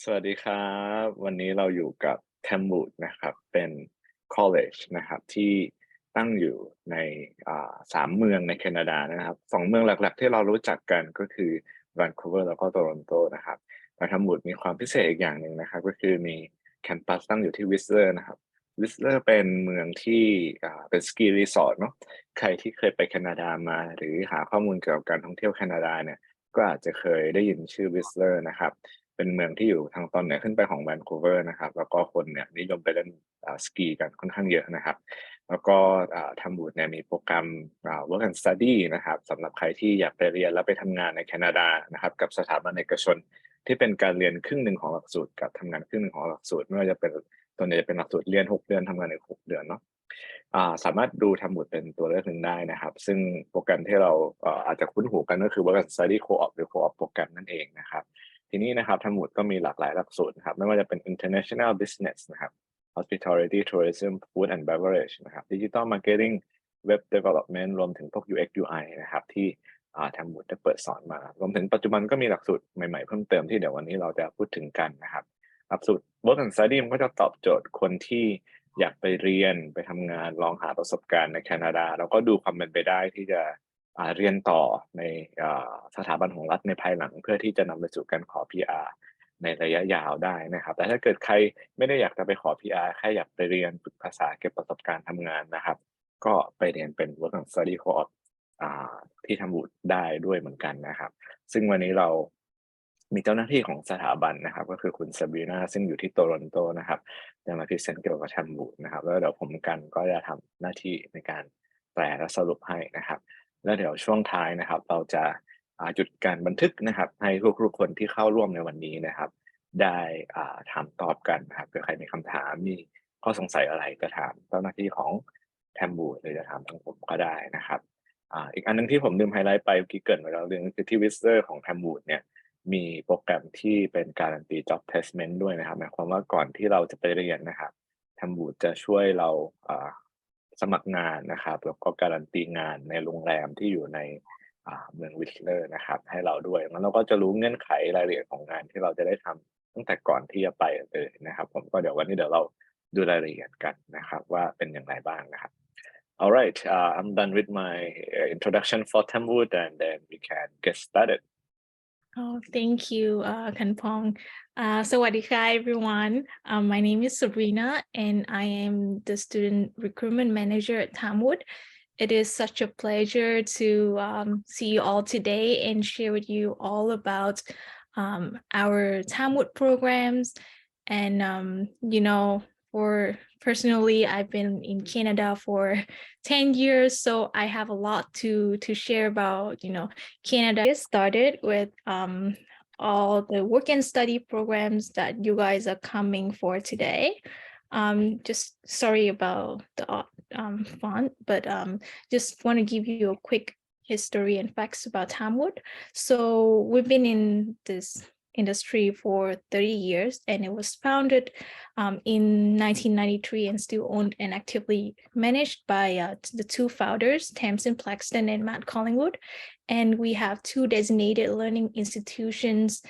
สวัสดีครับวันนี้เราอยู่กับ Cambridge นะครับเป็น college นะครับที่ตั้งอยู่ใน3เมืองในแคนาดานะครับ2เมืองหลักๆที่เรารู้จักกันก็คือ Vancouver แล้วก็ Toronto นะครับแต่ Cambridge มีความพิเศษอีกอย่างหนึ่งนะครับก็คือมีแคมปัสตั้งอยู่ที่ Whistler นะครับ Whistler เป็นเมืองที่เป็นสกีรีสอร์ทเนาะใครที่เคยไปแคนาดามาหรือหาข้อมูลเกี่ยวกับการท่องเที่ยวแคนาดาเนี่ยก็อาจจะเคยได้ยินชื่อ Whistler นะครับ เป็นเมืองที่อยู่ทางตอนเหนือขึ้นไปของแวนคูเวอร์นะครับแล้วก็คนเนี่ยนิยมไปเล่นสกีกันค่อนข้างเยอะนะครับแล้วก็ทางบูตเนี่ยมีโปรแกรมWork and Study นะครับสำหรับใครที่อยากไปเรียนแล้วไปทำงานในแคนาดานะครับกับสถาบันเอกชนที่เป็นการเรียนครึ่งหนึ่งของหลักสูตรกับทำงานครึ่งหนึ่งของหลักสูตรไม่ว่าจะเป็นส่วนใหญ่จะเป็นหลักสูตรเรียน6เดือนทำงานอีก6เดือนเนาะสามารถดูทำบุตรเป็นตัวเลือกหนึ่งได้นะครับซึ่งโปรแกรมที่เราอาจจะคุ้นหูกันก็คือ Work and Study Co-op หรือ Co-op โปรแกรมนั่นเองนะครับ ทีนี้นะครับทั้งหมดก็มีหลากหลายหลักสูตรนะครับไม่ว่าจะเป็น International Business นะครับ Hospitality Tourism Food and Beverage นะครับ Digital Marketing Web Development รวมถึงพวก UX UI นะครับที่ทางหมุดได้เปิดสอนมารวมถึงปัจจุบันก็มีหลักสูตรใหม่ๆเพิ่มเติมที่เดี๋ยววันนี้เราจะพูดถึงกันนะครับหลักสูตร Work and Study มันก็จะตอบโจทย์คนที่อยากไปเรียนไปทำงานลองหาประสบการณ์ในแคนาดาแล้วก็ดูความเป็นไปได้ที่จะเรียนต่อในสถาบันของรัฐในภายหลังเพื่อที่จะนำไปสู่การขอ PR ในระยะยาวได้นะครับแต่ถ้าเกิดใครไม่ได้อยากจะไปขอ PR แค่อยากไปเรียนฝึกภาษาเก็บประสบการณ์ทำงานนะครับก็ไปเรียนเป็น Work and Study Co-op อ่าที่ทำบุตรได้ด้วยเหมือนกันนะครับซึ่งวันนี้เรามีเจ้าหน้าที่ของสถาบันนะครับก็คือคุณ Sabrina ซึ่งอยู่ที่โตรอนโตนะครับจะมาพรีเซนต์เกี่ยวกับทำบุตรนะครับแล้วเดี๋ยวผมกันก็จะทำหน้าที่ในการแปลและสรุปให้นะครับ แล้วเดี๋ยวช่วงท้ายนะครับเราจะหยุดการบันทึกนะครับให้ทุกๆคนที่เข้าร่วมในวันนี้นะครับได้ถามตอบกันนะครับเผื่อใครมีคำถามมีข้อสงสัยอะไรก็ถามเจ้าหน้าที่ของ Cambridge หรือจะถามทางผมก็ได้นะครับอีกอันหนึ่งที่ผมลืมไฮไลต์ไปเมื่อกี้เกริ่นไว้แล้วเรื่องก็คือที่ Whistler ของ Cambridge เนี่ยมีโปรแกรมที่เป็นการันตี Job Placement ด้วยนะครับหมายความว่าก่อนที่เราจะไปเรียนนะครับ Cambridge จะช่วยเราสมัครงานนะครับแล้วก็การันตีงานในโรงแรมที่อยู่ในเมือง Whistler นะครับให้เราด้วยงั้นเราก็จะรู้เงื่อนไขรายละเอียดของงานที่เราจะได้ทำตั้งแต่ก่อนที่จะไปเลยนะครับผมก็เดี๋ยววันนี้เดี๋ยวเราดูรายละเอียดกันนะครับว่าเป็นอย่างไรบ้างนะครับ Alright, I'm done with my introduction for Tamwood and then we can get started. Oh, thank you, Kanpong. Sawadika, everyone. My name is Sabrina, and I am the student recruitment manager at Tamwood. It is such a pleasure to see you all today and share with you all about our Tamwood programs. And for personally, I've been in Canada for 10 years, so I have a lot to share about Canada. Get started with all the work and study programs that you guys are coming for today. Just sorry about the font, but just want to give you a quick history and facts about Tamwood. So we've been in this industry for 30 years, and it was founded in 1993 and still owned and actively managed by the two founders, Tamsin Plaxton and Matt Collingwood. And we have two designated learning institutions.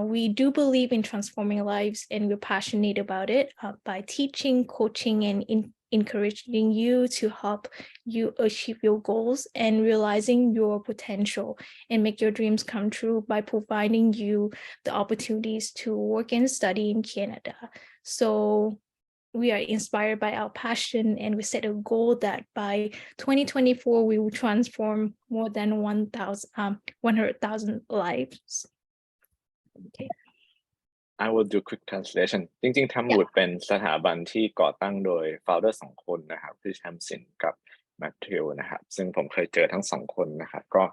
We do believe in transforming lives, and we're passionate about it by teaching, coaching, and encouraging you to help you achieve your goals and realizing your potential and make your dreams come true by providing you the opportunities to work and study in Canada. So we are inspired by our passion, and we set a goal that by 2024 we will transform more than 100,000 lives. Okay. I will do quick translation จริงๆ Yeah. Tamwood เป็นสถาบันที่ก่อตั้งโดย founder 2คนนะครับคือ Tamsin กับ Matthew นะครับซึ่งผมเคยเจอทั้ง2คนนะครับก็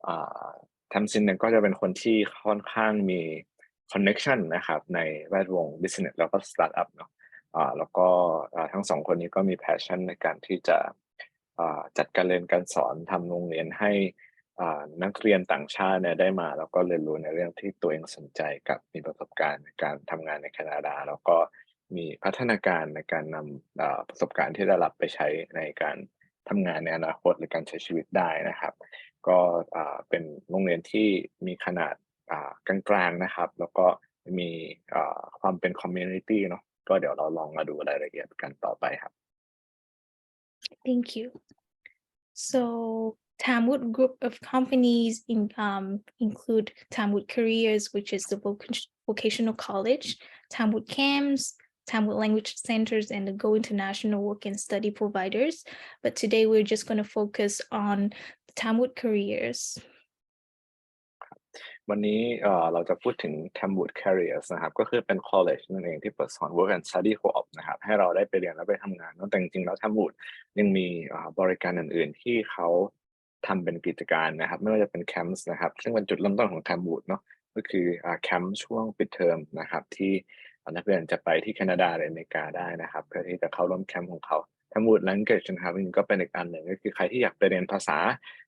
อ่า Tamsin เนี่ยก็จะเป็นคนที่ค่อนข้างมี connection นะครับในแวดวง business แล้วก็ startup เนาะแล้วก็ทั้ง2คนนี้ก็มี passion ในการที่จะจัดการเรียนการสอนทำโรงเรียนให้นักเรียนต่างชาติเนี่ยได้มาแล้วก็เรียนรู้ในเรื่องที่ตัวเองสนใจกับมีประสบการณ์ในการทำงานในแคนาดาแล้วก็มีพัฒนาการในการนำประสบการณ์ที่ได้รับไปใช้ในการทำงานในอนาคตหรือการใช้ชีวิตได้นะครับก็เป็นโรงเรียนที่มีขนาดกลางๆนะครับแล้วก็ มีความเป็นคอมมูนิตี้เนาะก็เดี๋ยวเราลองมาดูรายละเอียดกันต่อไปครับ Thank you. So Tamwood group of companies include Tamwood Careers, which is the vocational college, Tamwood Camps, Tamwood Language Centers, and the Go International Work and Study providers. But today we're just going to focus on Tamwood Careers. วันนี้เราจะพูดถึง Tamwood Careers นะครับก็คือเป็น college นั่นเองที่เปิดสอน Work and Study Co-op นะครับให้เราได้ไปเรียนและไปทำงานเนาะแต่จริงๆแล้ว Tamwood ยังมีบริการอื่นๆที่เขาทำเป็นกิจการนะครับไม่ว่าจะเป็นแคมป์นะครับซึ่งเป็นจุดเริ่มต้นของ Tamwood เนาะก็คือแคมป์ช่วงปิดเทอมนะครับที่นักเรียนจะไปที่แคนาดาหรืออเมริกาได้นะครับเพื่อที่จะเข้าร่วมแคมป์ของเขา Tamwood Language นะครับจริงๆก็เป็นอีกอันหนึ่งก็คือใครที่อยากไปเรียนภาษา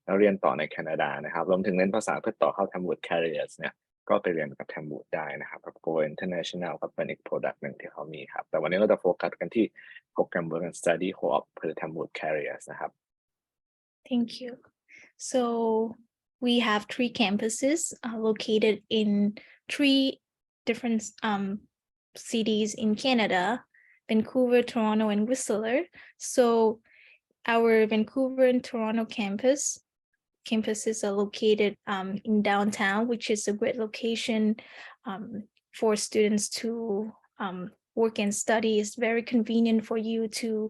แล้วเรียนต่อในแคนาดานะครับรวมถึงเรียนภาษาเพื่อต่อเข้า Tamwood Careers เนี่ยก็ไปเรียนกับ Tamwood ได้นะครับกับ Go International ก็เป็นอีก product หนึ่งที่เขามีครับแต่วันนี้เราจะโฟกัสกันที่โปรแกรม Work and Study Co-op หรือ Tamwood Careers นะครับ Thank you. So we have 3 campuses located in 3 different cities in Canada, Vancouver, Toronto, and Whistler. So our Vancouver and Toronto campuses are located in downtown, which is a great location for students to work and study. It's very convenient for you to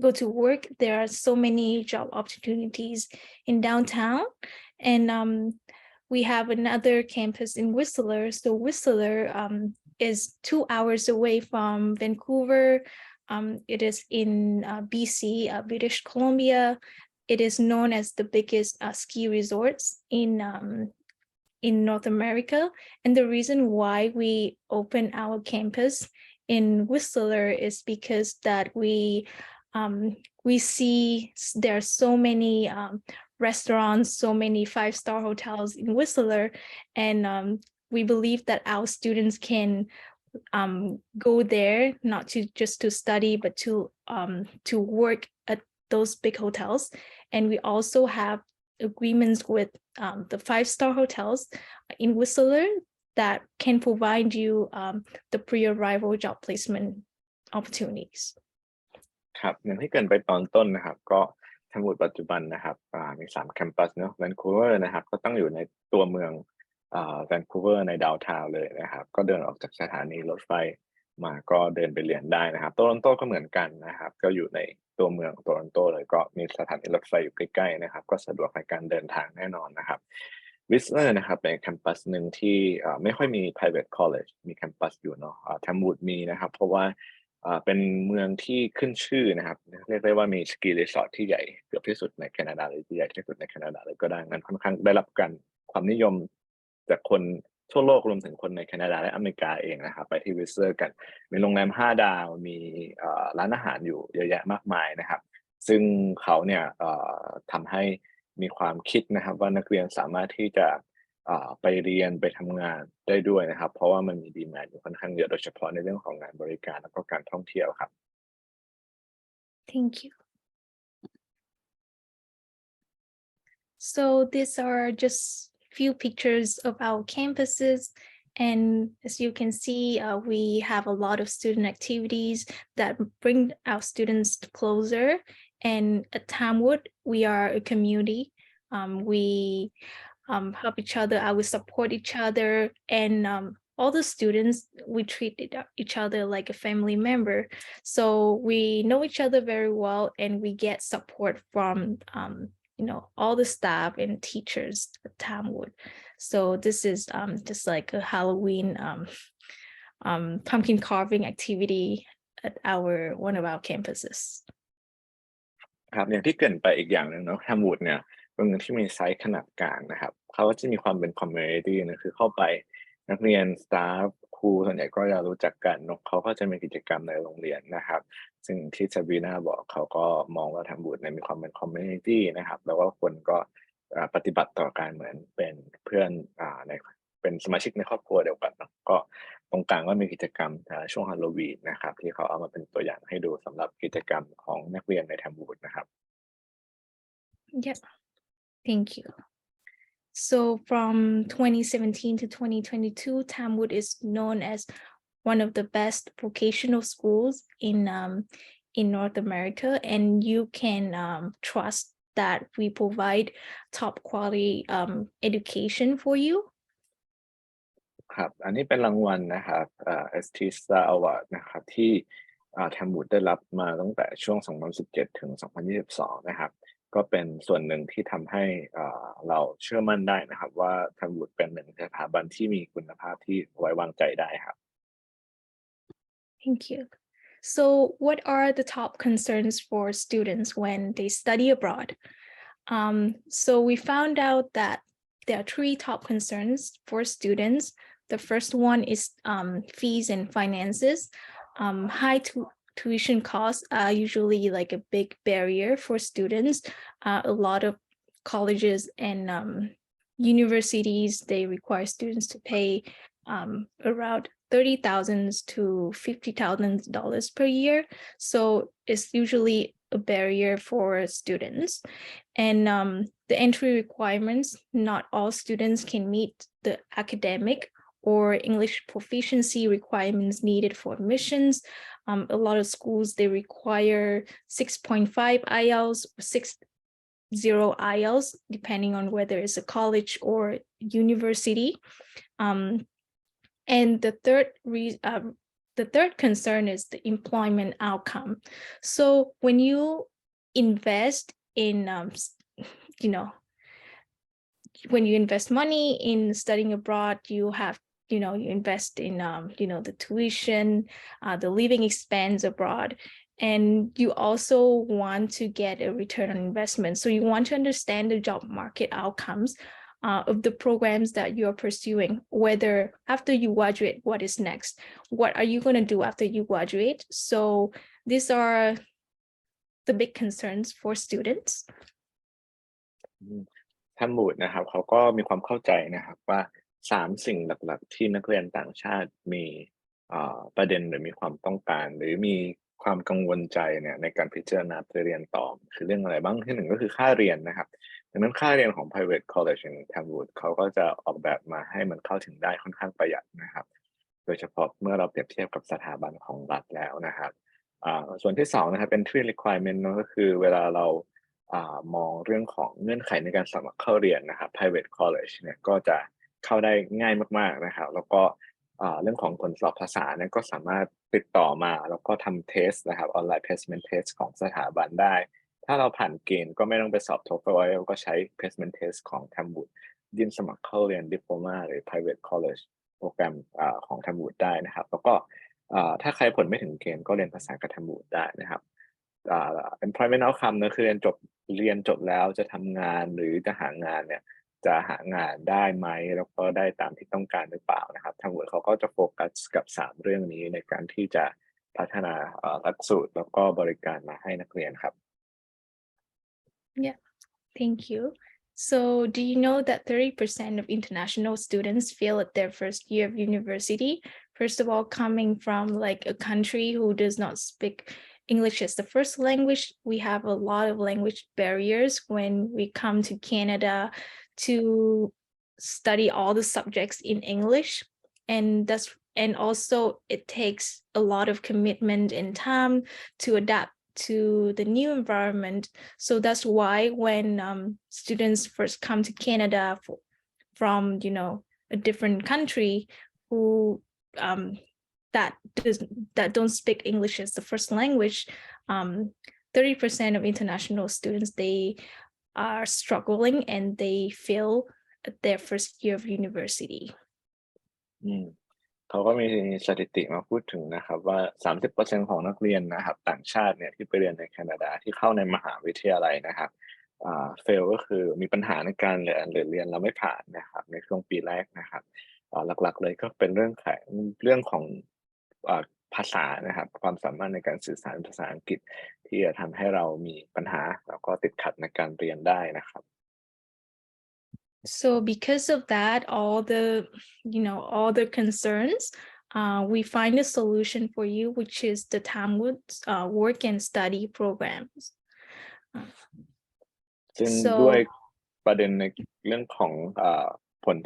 go to work. There are so many job opportunities in downtown, and we have another campus in Whistler. So Whistler is 2 hours away from Vancouver. It is in BC, British Columbia. It is known as the biggest ski resorts in North America. And the reason why we open our campus in Whistler is because that we see there are so many restaurants, so many 5-star hotels in Whistler, and we believe that our students can go there not to study but to work at those big hotels. And we also have agreements with the 5-star hotels in Whistler that can provide you the pre-arrival job placement opportunities. ครับอย่างที่เกริ่นไปตอนต้นนะครับก็Tamwoodปัจจุบันนะครับมี3แคมปัสเนาะ Vancouver นะครับก็ตั้งอยู่ในตัวเมืองVancouver ในดาวน์ทาวน์เลยนะครับก็เดินออกจากสถานีรถไฟมาก็เดินไปเรียนได้นะครับโตรอนโตก็เหมือนกันนะครับก็อยู่ในตัวเมืองโตรอนโตเลยก็มีสถานีรถไฟอยู่ใกล้ๆนะครับก็สะดวกในการเดินทางแน่นอนนะครับWhistler นะครับเป็นแคมปัสหนึ่งที่ไม่ค่อยมี private college มีแคมปัสอยู่เนาะTamwood มีนะครับเพราะว่าเป็นเมืองที่ขึ้นชื่อนะครับเรียกได้ว่ามีสกีรีสอร์ทที่ใหญ่เกือบที่สุดในแคนาดาหรือใหญ่ที่สุดในแคนาดาเลยก็ได้งั้นค่อนข้างได้รับการความนิยมจากคนทั่วโลกรวมถึงคนในแคนาดาและอเมริกาเองนะครับไปที่ Whistler กันมีโรงแรม5 ดาวมีร้านอาหารอยู่เยอะแยะมากมายนะครับซึ่งเขาเนี่ยทำให้มีความคิดนะครับว่านักเรียนสามารถที่จะไปเรียนไปทำงานได้ด้วยนะครับเพราะว่ามันมีดีมานด์อยู่ค่อนข้างเยอะโดยเฉพาะในเรื่องของงานบริการแล้วก็การท่องเที่ยวครับ Thank you. So these are just few pictures of our campuses, and as you can see, we have a lot of student activities that bring our students closer. And at Tamwood, we are a community. We help each other out, we support each other, and all the students, we treat each other like a family member. So we know each other very well, and we get support from all the staff and teachers at Tamwood. So this is just like a Halloween pumpkin carving activity at one of our campuses. ครับอย่างที่เกริ่นไปอีกอย่างหนึ่งเนาะTamwoodเนี่ยเป็นเมืองที่มีไซส์ขนาดกลางนะครับเขาก็จะมีความเป็นคอมมูนิตี้นะคือเข้าไปนักเรียนสตาฟครูส่วนใหญ่ก็จะรู้จักกันเนาะเขาก็จะมีกิจกรรมในโรงเรียนนะครับซึ่งที่Sabrinaบอกเขาก็มองว่าTamwoodเนี่ยมีความเป็นคอมมูนิตี้นะครับแล้วก็คนก็ปฏิบัติต่อกันเหมือนเป็นเพื่อนเป็นสมาชิกในครอบครัวเดียวกันเนาะก็ตรงกลางก็มีกิจกรรมช่วงฮาโลวีนนะครับที่เขาเอามาเป็นตัวอย่างให้ดูสำหรับกิจกรรมของนักเรียนในTamwoodนะครับ Yeah, thank you. So from 2017 to 2022, Tamwood is known as one of the best vocational schools in North America, and you can trust that we provide top quality education for you. ครับอันนี้เป็นรางวัลนะครับST Star Award นะครับที่แทมบูดได้รับมาตั้งแต่ช่วง 2017 ถึง 2022 นะครับก็เป็นส่วนหนึ่งที่ทำให้เราเชื่อมั่นได้นะครับว่าแทมบูดเป็นหนึ่งสถาบันที่มีคุณภาพที่ไว้วางใจได้ครับ Thank you. So what are the top concerns for students when they study abroad? So we found out that there are three top concerns for students. The first one is fees and finances. High tuition costs are usually like a big barrier for students. A lot of colleges and universities, they require students to pay around $30,000 to $50,000 per year. So it's usually a barrier for students. And the entry requirements, not all students can meet the academic or English proficiency requirements needed for admissions. A lot of schools, they require 6.5 IELTS, 6.0 IELTS, depending on whether it's a college or university. And the third concern is the employment outcome. So when you invest in, when you invest money in studying abroad, you have, you invest in, the tuition, the living expense abroad, and you also want to get a return on investment. So you want to understand the job market outcomes of the programs that you're pursuing, whether after you graduate, what is next? What are you going to do after you graduate? So these are the big concerns for students. แทมบูดนะครับเขาก็มีความเข้าใจนะครับว่า3สิ่งหลักๆที่นักเรียนต่างชาติมีประเด็นหรือมีความต้องการหรือมีความกังวลใจเนี่ยในการพิจารณาเพื่อเรียนต่อคือเรื่องอะไรบ้างที่หนึ่งก็คือค่าเรียนนะครับดังนั้นค่าเรียนของ private college อย่าง Tamwood เขาก็จะออกแบบมาให้มันเข้าถึงได้ค่อนข้างประหยัดนะครับโดยเฉพาะเมื่อเราเปรียบเทียบกับสถาบันของรัฐแล้วนะครับส่วนที่2นะครับเป็น entry requirement ก็คือเวลาเรามองเรื่องของเงื่อนไขในการสมัครเข้าเรียนนะครับ private college เนี่ยก็จะเข้าได้ง่ายมากๆนะครับแล้วก็เรื่องของผลสอบภาษาเนี่ยก็สามารถติดต่อมาแล้วก็ทำเทสนะครับออนไลน์ placement test ของสถาบันได้ถ้าเราผ่านเกณฑ์ก็ไม่ต้องไปสอบ TOEFL IELTS ก็ใช้ placement test ของ Tamwood ยื่นสมัครเข้าเรียน Diploma หรือ private college โปรแกรมของ Tamwood ได้นะครับแล้วก็ถ้าใครผลไม่ถึงเกณฑ์ก็เรียนภาษากับ Tamwood ได้นะครับemployment outcome นะคือเรียนจบแล้วจะทำงานหรือจะหางานเนี่ยจะหางานได้ไหมแล้วก็ได้ตามที่ต้องการหรือเปล่านะครับทางหัวเขาก็จะโฟกัสกับ3เรื่องนี้ในการที่จะพัฒนาหลักสูตรแล้วก็บริการมาให้นักเรียนครับ Yeah, thank you. So do you know that 30% of international students fail at their first year of university? First of all, coming from like a country who does not speak English as the first language, we have a lot of language barriers when we come to Canada to study all the subjects in English. And also it takes a lot of commitment and time to adapt to the new environment. So that's why when students first come to Canada from, a different country who that don't speak English as the first language, 30% of international students, they are struggling and they fail at their first year of university. เขาก็มีสถิติมาพูดถึงนะครับว่า 30% ของนักเรียนนะครับต่างชาติเนี่ยที่ไปเรียนในแคนาดาที่เข้าในมหาวิทยาลัยนะครับfail ก็คือมีปัญหาในการเรียนหรือเรียนแล้วไม่ผ่านนะครับในช่วงปีแรกนะครับหลักๆเลยก็เป็นเรื่องของภาษานะครับความสามารถในการสื่อสารภาษาอังกฤษที่จะทำให้เรามีปัญหาแล้วก็ติดขัดในการเรียนได้นะครับ So because of that, all the concerns, we find a solution for you, which is the Tamwood work and study programs. ซึ่งด้วย ประเด็นในเรื่องของผล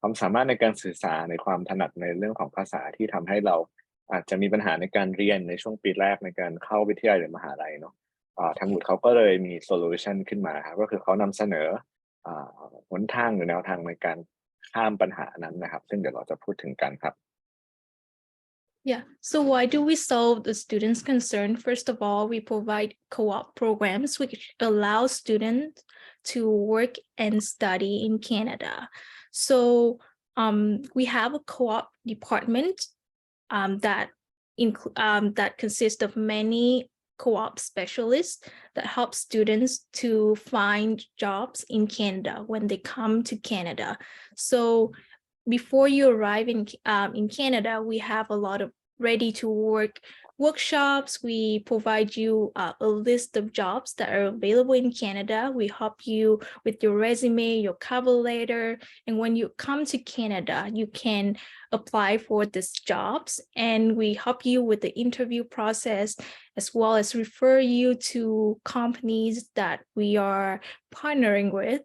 ความสามารถในการสื่อสารในความถนัดในเรื่องของภาษาที่ทำให้เราอาจจะมีปัญหาในการเรียนในช่วงปีแรกในการเข้าวิทยาลัยหรือมหาลัยเนาะทางวุฒิเขาก็เลยมีโซลูชันขึ้นมาครับก็คือเขานำเสนอหนทางหรือแนวทางในการข้ามปัญหานั้นนะครับซึ่งเดี๋ยวเราจะพูดถึงกันครับ Yeah, so why do we solve the students' concern? First of all, we provide co-op programs which allow students to work and study in Canada. So we have a co-op department that consists of many co-op specialists that help students to find jobs in Canada when they come to Canada. So before you arrive in Canada, we have a lot of ready-to-work workshops. We provide you a list of jobs that are available in Canada. We help you with your resume, your cover letter, and when you come to Canada, you can apply for these jobs, and we help you with the interview process, as well as refer you to companies that we are partnering with.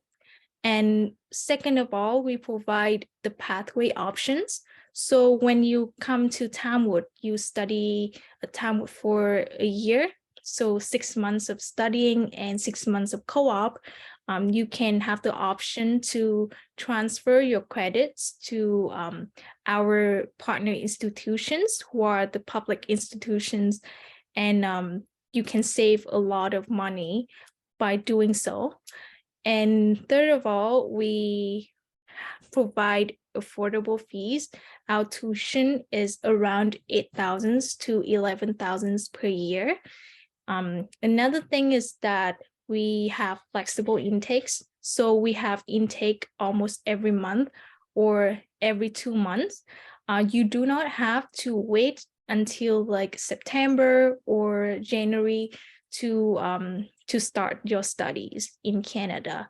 And second of all, we provide the pathway options. So when you come to Tamwood, you study at Tamwood for a year. So 6 months of studying and 6 months of co-op. You can have the option to transfer your credits to our partner institutions, who are the public institutions. And you can save a lot of money by doing so. And third of all, we provide affordable fees. Our tuition is around 8,000 to 11,000 per year. Another thing is that we have flexible intakes. So we have intake almost every month or every 2 months. You do not have to wait until like September or January to start your studies in Canada.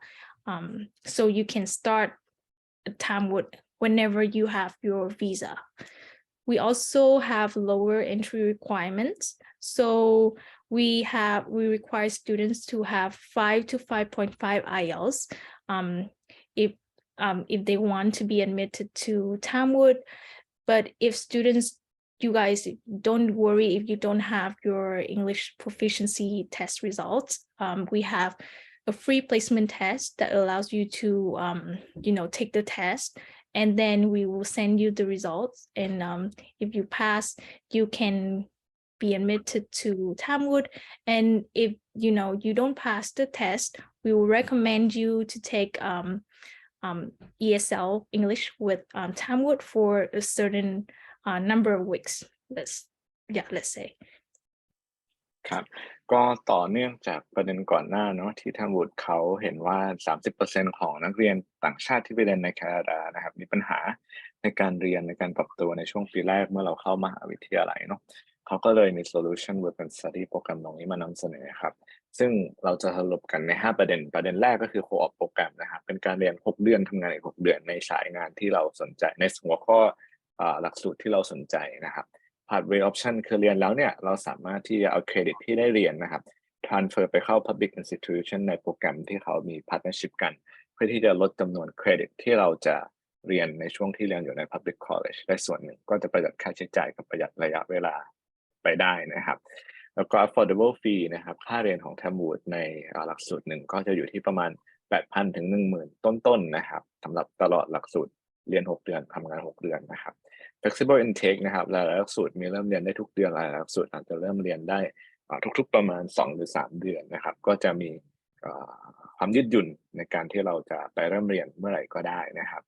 So you can start at Tamwood whenever you have your visa. We also have lower entry requirements. So we require students to have 5 to 5.5 IELTS if they want to be admitted to Tamwood. But if students, you guys don't worry if you don't have your English proficiency test results. We have a free placement test that allows you to take the test, and then we will send you the results. And if you pass, you can be admitted to Tamwood. And if you don't pass the test, we will recommend you to take ESL English with Tamwood for a certain number of weeks. Let's say. ครับก็ต่อเนื่องจากประเด็นก่อนหน้าเนาะที่ทางวุฒิเขาเห็นว่า 30% ของนักเรียนต่างชาติที่ไปเรียนในแคนาดานะครับมีปัญหาในการเรียนในการปรับตัวในช่วงปีแรกเมื่อเราเข้ามหาวิทยาลัยเนาะเขาก็เลยมี solution work and study โปรแกรมตรงนี้มานำเสนอครับซึ่งเราจะสรุปกันใน5ประเด็นแรกก็คือ co-op โปรแกรมนะครับเป็นการเรียน6 เดือนทำงานอีก6 เดือนในสายงานที่เราสนใจในหัวข้อหลักสูตรที่เราสนใจนะครับpathway option คือเรียนแล้วเนี่ยเราสามารถที่จะเอาเครดิตที่ได้เรียนนะครับ transfer ไปเข้า public institution ในโปรแกรมที่เขามี partnership กันเพื่อที่จะลดจำนวนเครดิตที่เราจะเรียนในช่วงที่เรียนอยู่ใน public college ได้ส่วนหนึ่งก็จะประหยัดค่าใช้จ่ายกับประหยัดระยะเวลาไปได้นะครับแล้วก็ affordable fee นะครับค่าเรียนของ Tamwood ในหลักสูตรหนึ่งก็จะอยู่ที่ประมาณ 8,000 ถึง 10,000 ต้นๆนะครับสำหรับตลอดหลักสูตรเรียน6 เดือนทำงาน6 เดือนนะครับ flexible intake นะครับหลายหลักสูตรมีเริ่มเรียนได้ทุกเดือนหลายหลักสูตรอาจจะเริ่มเรียนได้ทุกๆประมาณ2 หรือ 3 เดือนนะครับก็จะมีความยืดหยุ่นในการที่เราจะไปเริ่มเรียนเมื่อไหร่ก็ได้นะครับ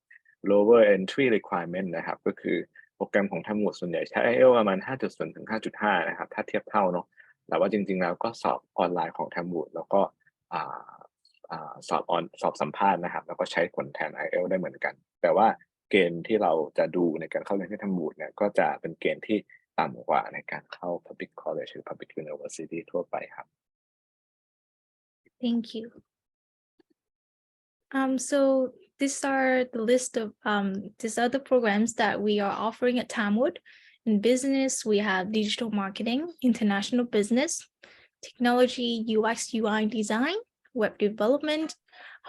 lower entry requirement นะครับก็คือโปรแกรมของทั้งหมดส่วนใหญ่ใช้ IELTS ประมาณ 5.0 ถึง 5.5 นะครับถ้าเทียบเท่าเนาะแต่ว่าจริงๆแล้วก็สอบออนไลน์ของทั้งหมดแล้วก็สอบสัมภาษณ์นะครับแล้วก็ใช้ผลแทน IELTS ได้เหมือนกันแต่ว่าเกณฑ์ที่เราจะดูในการเข้าเรียนที่ทำบูตเนี่ยก็จะเป็นเกณฑ์ที่ต่ำกว่าในการเข้า public college หรือ public university ทั่วไปครับ Thank you. So these are the list of these are the programs that we are offering at Tamwood. In business, we have digital marketing, international business, technology, UX, UI design, web development,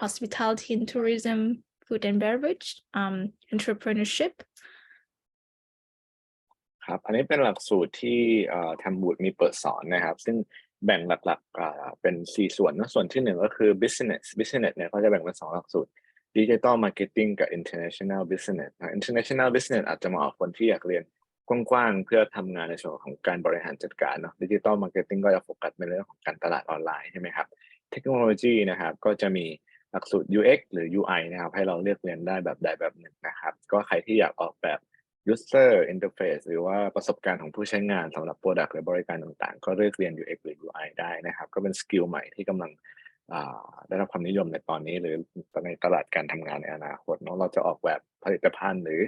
hospitality and tourism, food and beverage, entrepreneurship. ครับอันนี้เป็นหลักสูตรที่ทางบูตมีเปิดสอนนะครับซึ่งแบ่งหลักๆเป็น4ส่วนนะส่วนที่1ก็คือ business เนี่ยก็จะแบ่งเป็น2หลักสูตร digital marketing กับ international business international business อาจจะเหมาะกับคนที่อยากเรียนกว้างๆเพื่อทำงานในส่วนของการบริหารจัดการเนาะ digital marketing ก็จะโฟกัสในเรื่องของการตลาดออนไลน์ใช่ไหมครับเทคโนโลยีนะครับก็จะมีหลักสูตร UX หรือ UI นะครับให้เราเลือกเรียนได้แบบใดแบบหนึ่งนะครับก็ใครที่อยากออกแบบuser interface หรือว่าประสบการณ์ของผู้ใช้งานสำหรับ product หรือบริการต่างๆก็เลือกเรียน UX หรือ UI ได้นะครับก็เป็นสกิลใหม่ที่กำลังได้รับความนิยมในตอนนี้หรือในตลาดการทำงานในอนาคตเนาะเราจะออกแบบผลิตภัณฑ์หรือ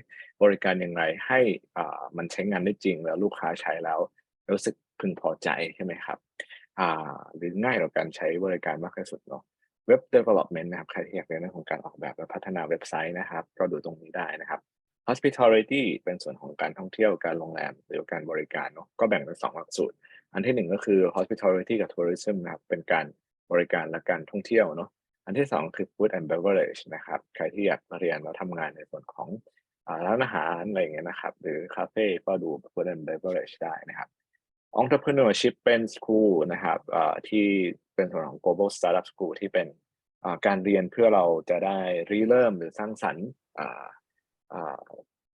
บริการอย่างไรให้มันใช้งานได้จริงแล้วลูกค้าใช้แล้วรู้สึกพึงพอใจใช่ไหมครับหรือง่ายต่อการใช้บริการมากที่สุดเนาะ Web Development นะครับใครที่อยากเรียนเรื่องของการออกแบบและพัฒนาเว็บไซต์นะครับก็ดูตรงนี้ได้นะครับ Hospitality เป็นส่วนของการท่องเที่ยวการโรงแรมหรือการบริการเนาะก็แบ่งเป็น2หลักสูตรอันที่1ก็คือ Hospitality กับ Tourism นะครับเป็นการบริการและการท่องเที่ยวเนาะอันที่2คือ Food and Beverage นะครับใครที่อยากเรียนแล้วทำงานในส่วนของร้านอาหารอะไรอย่างเงี้ยนะครับหรือคาเฟ่ก็ดู Food and Beverage ได้นะครับ Entrepreneurship เป็น school นะครับที่เป็นส่วนของ Global Startup School ที่เป็นการเรียนเพื่อเราจะได้ริเริ่มหรือสร้างสรรค์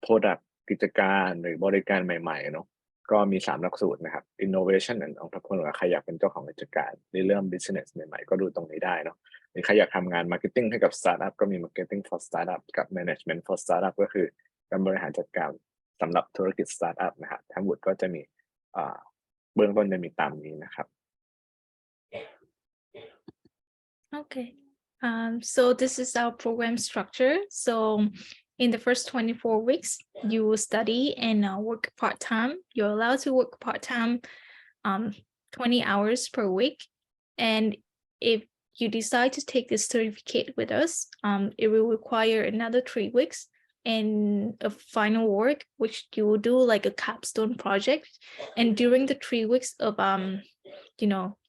product กิจการหรือบริการใหม่ๆเนาะก็มี3หลักสูตรนะครับ innovation and entrepreneur ใครอยากเป็นเจ้าของกิจการเริ่ม business ใหม่ๆก็ดูตรงนี้ได้เนาะหรือใครอยากทำงาน marketing ให้กับ startup ก็มี marketing for startup กับ management for startup ก็คือการบริหารจัดการสำหรับธุรกิจ startup นะครับทั้งหมดก็จะมีเบื้องต้นจะมีตามนี้นะครับ Okay. So this is our program structure. So in the first 24 weeks, you will study and work part-time. You're allowed to work part-time 20 hours per week. And if you decide to take this certificate with us, it will require another 3 weeks and a final work, which you will do like a capstone project. And during the 3 weeks of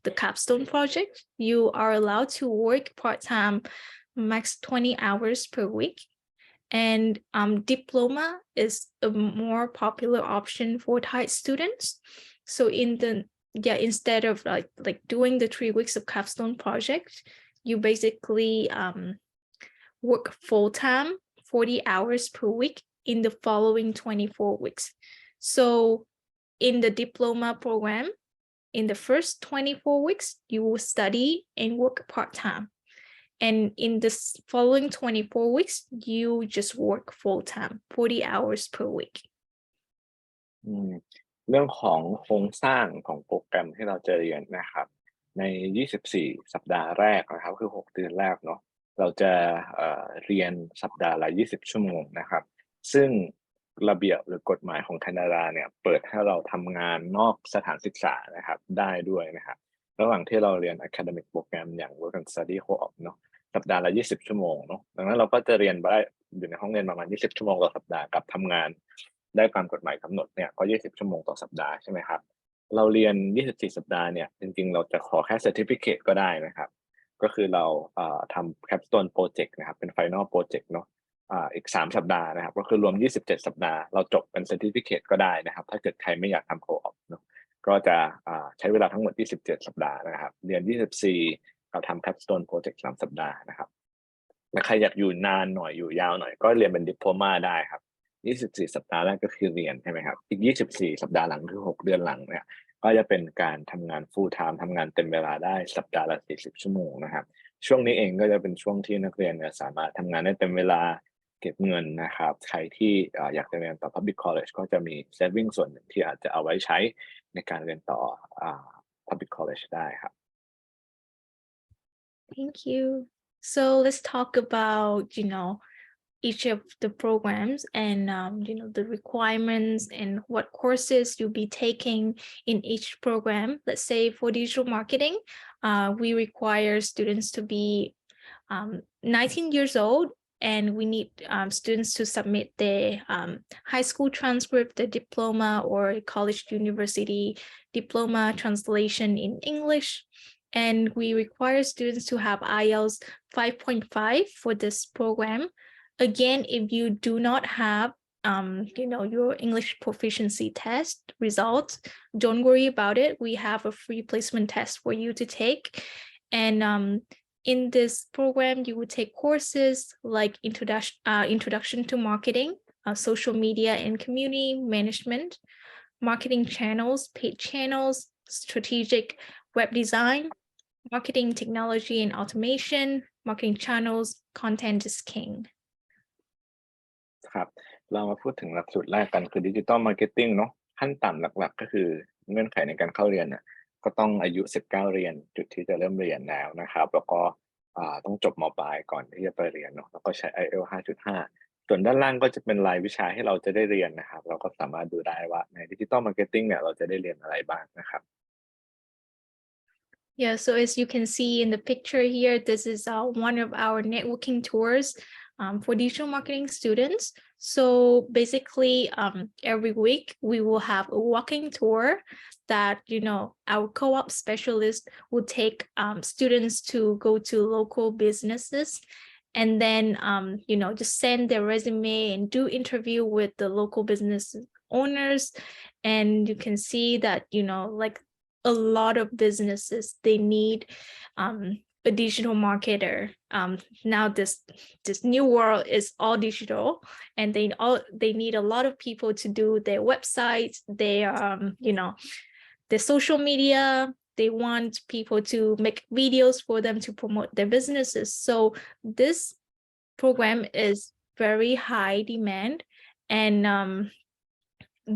the capstone project, you are allowed to work part-time max 20 hours per week. And diploma is a more popular option for Thai students. So instead of like doing the 3 weeks of capstone project, you basically work full-time 40 hours per week in the following 24 weeks. So in the diploma program, in the first 24 weeks, you will study and work part-time. And in the following 24 weeks, you just work full-time, 40 hours per week. เรื่องของโครงสร้างของโปรแกรมที่เราจะเรียนนะครับใน24สัปดาห์แรกนะครับคือ6เดือนแรกเนาะเราจะเรียนสัปดาห์ละ20ชั่วโมงนะครับซึ่งระเบียบหรือกฎหมายของแคนาดาเนี่ยเปิดให้เราทำงานนอกสถานศึกษานะครับได้ด้วยนะครับระหว่างที่เราเรียน academic โปรแกรมอย่าง work and study co-op เนาะสัปดาห์ละ20ชั่วโมงเนาะดังนั้นเราก็จะเรียนได้อยู่ในห้องเรียนประมาณ20ชั่วโมงต่อสัปดาห์กับทำงานได้ตามกฎหมายกำหนดเนี่ยก็20ชั่วโมงต่อสัปดาห์ใช่ไหมครับเราเรียน24สัปดาห์เนี่ยจริงๆเราจะขอแค่ certificate ก็ได้นะครับก็คือเราทำ capstone project นะครับเป็น final project เนาะอีก3สัปดาห์นะครับก็คือรวม27สัปดาห์เราจบเป็น certificate ก็ได้นะครับถ้าเกิดใครไม่อยากทำ co-op เนาะก็จะใช้เวลาทั้งหมด27สัปดาห์นะครับเรียน24เราทำ capstone project 3สัปดาห์นะครับและใครอยากอยู่นานหน่อยอยู่ยาวหน่อยก็เรียนเป็น diploma ได้ครับ24สัปดาห์แรกก็คือเรียนใช่ไหมครับอีก24สัปดาห์หลังคือ6เดือนหลังเนี่ยก็จะเป็นการทำงาน full time ทำงานเต็มเวลาได้สัปดาห์ละ40ชั่วโมงนะครับช่วงนี้เองก็จะเป็นช่วงที่นักเรียนเนี่ยสามารถทำงานได้เต็มเวลาเก็บเงินนะครับใครที่อยากจะเรียนต่อ public college ก็จะมี saving ส่วนหนึ่งที่อาจจะเอาไว้ใช้ในการเรียนต่อpublic college ได้ครับ Thank you. So let's talk about each of the programs and the requirements and what courses you'll be taking in each program. Let's say for digital marketing, we require students to be 19 years old, and we need students to submit their high school transcript, the diploma or college university diploma translation in English. and we require students to have IELTS 5.5 for this program. Again, if you do not have your English proficiency test results, don't worry about it. We have a free placement test for you to take. And in this program, you will take courses like introduction to marketing, social media and community management, marketing channels, paid channels, strategic web design, marketing technology and automation, marketing channels, content is king. ครับเรามาพูดถึงหลักสูตรแรกกันคือดิจิตอลมาร์เก็ตติ้งเนาะขั้นต่ำหลักๆก็คือเงื่อนไขในการเข้าเรียนน่ะก็ต้องอายุ19เรียนจุดที่จะเริ่มเรียนแล้วนะครับแล้วก็ต้องจบม.ปลายก่อนที่จะไปเรียนเนาะแล้วก็ใช้ IELTS 5.5 ส่วนด้านล่างก็จะเป็นรายวิชาให้เราจะได้เรียนนะครับเราก็สามารถดูได้ว่าในดิจิตอลมาร์เก็ตติ้งเนี่ยเราจะได้เรียนอะไรบ้างนะครับ Yeah, so as you can see in the picture here, this is one of our networking tours for digital marketing students. So basically, every week we will have a walking tour that, our co-op specialist will take students to go to local businesses and then, just send their resume and do interview with the local business owners. And you can see that, like a lot of businesses, they need a digital marketer. Now this new world is all digital, and they need a lot of people to do their websites, their their social media. They want people to make videos for them to promote their businesses. So this program is very high demand, and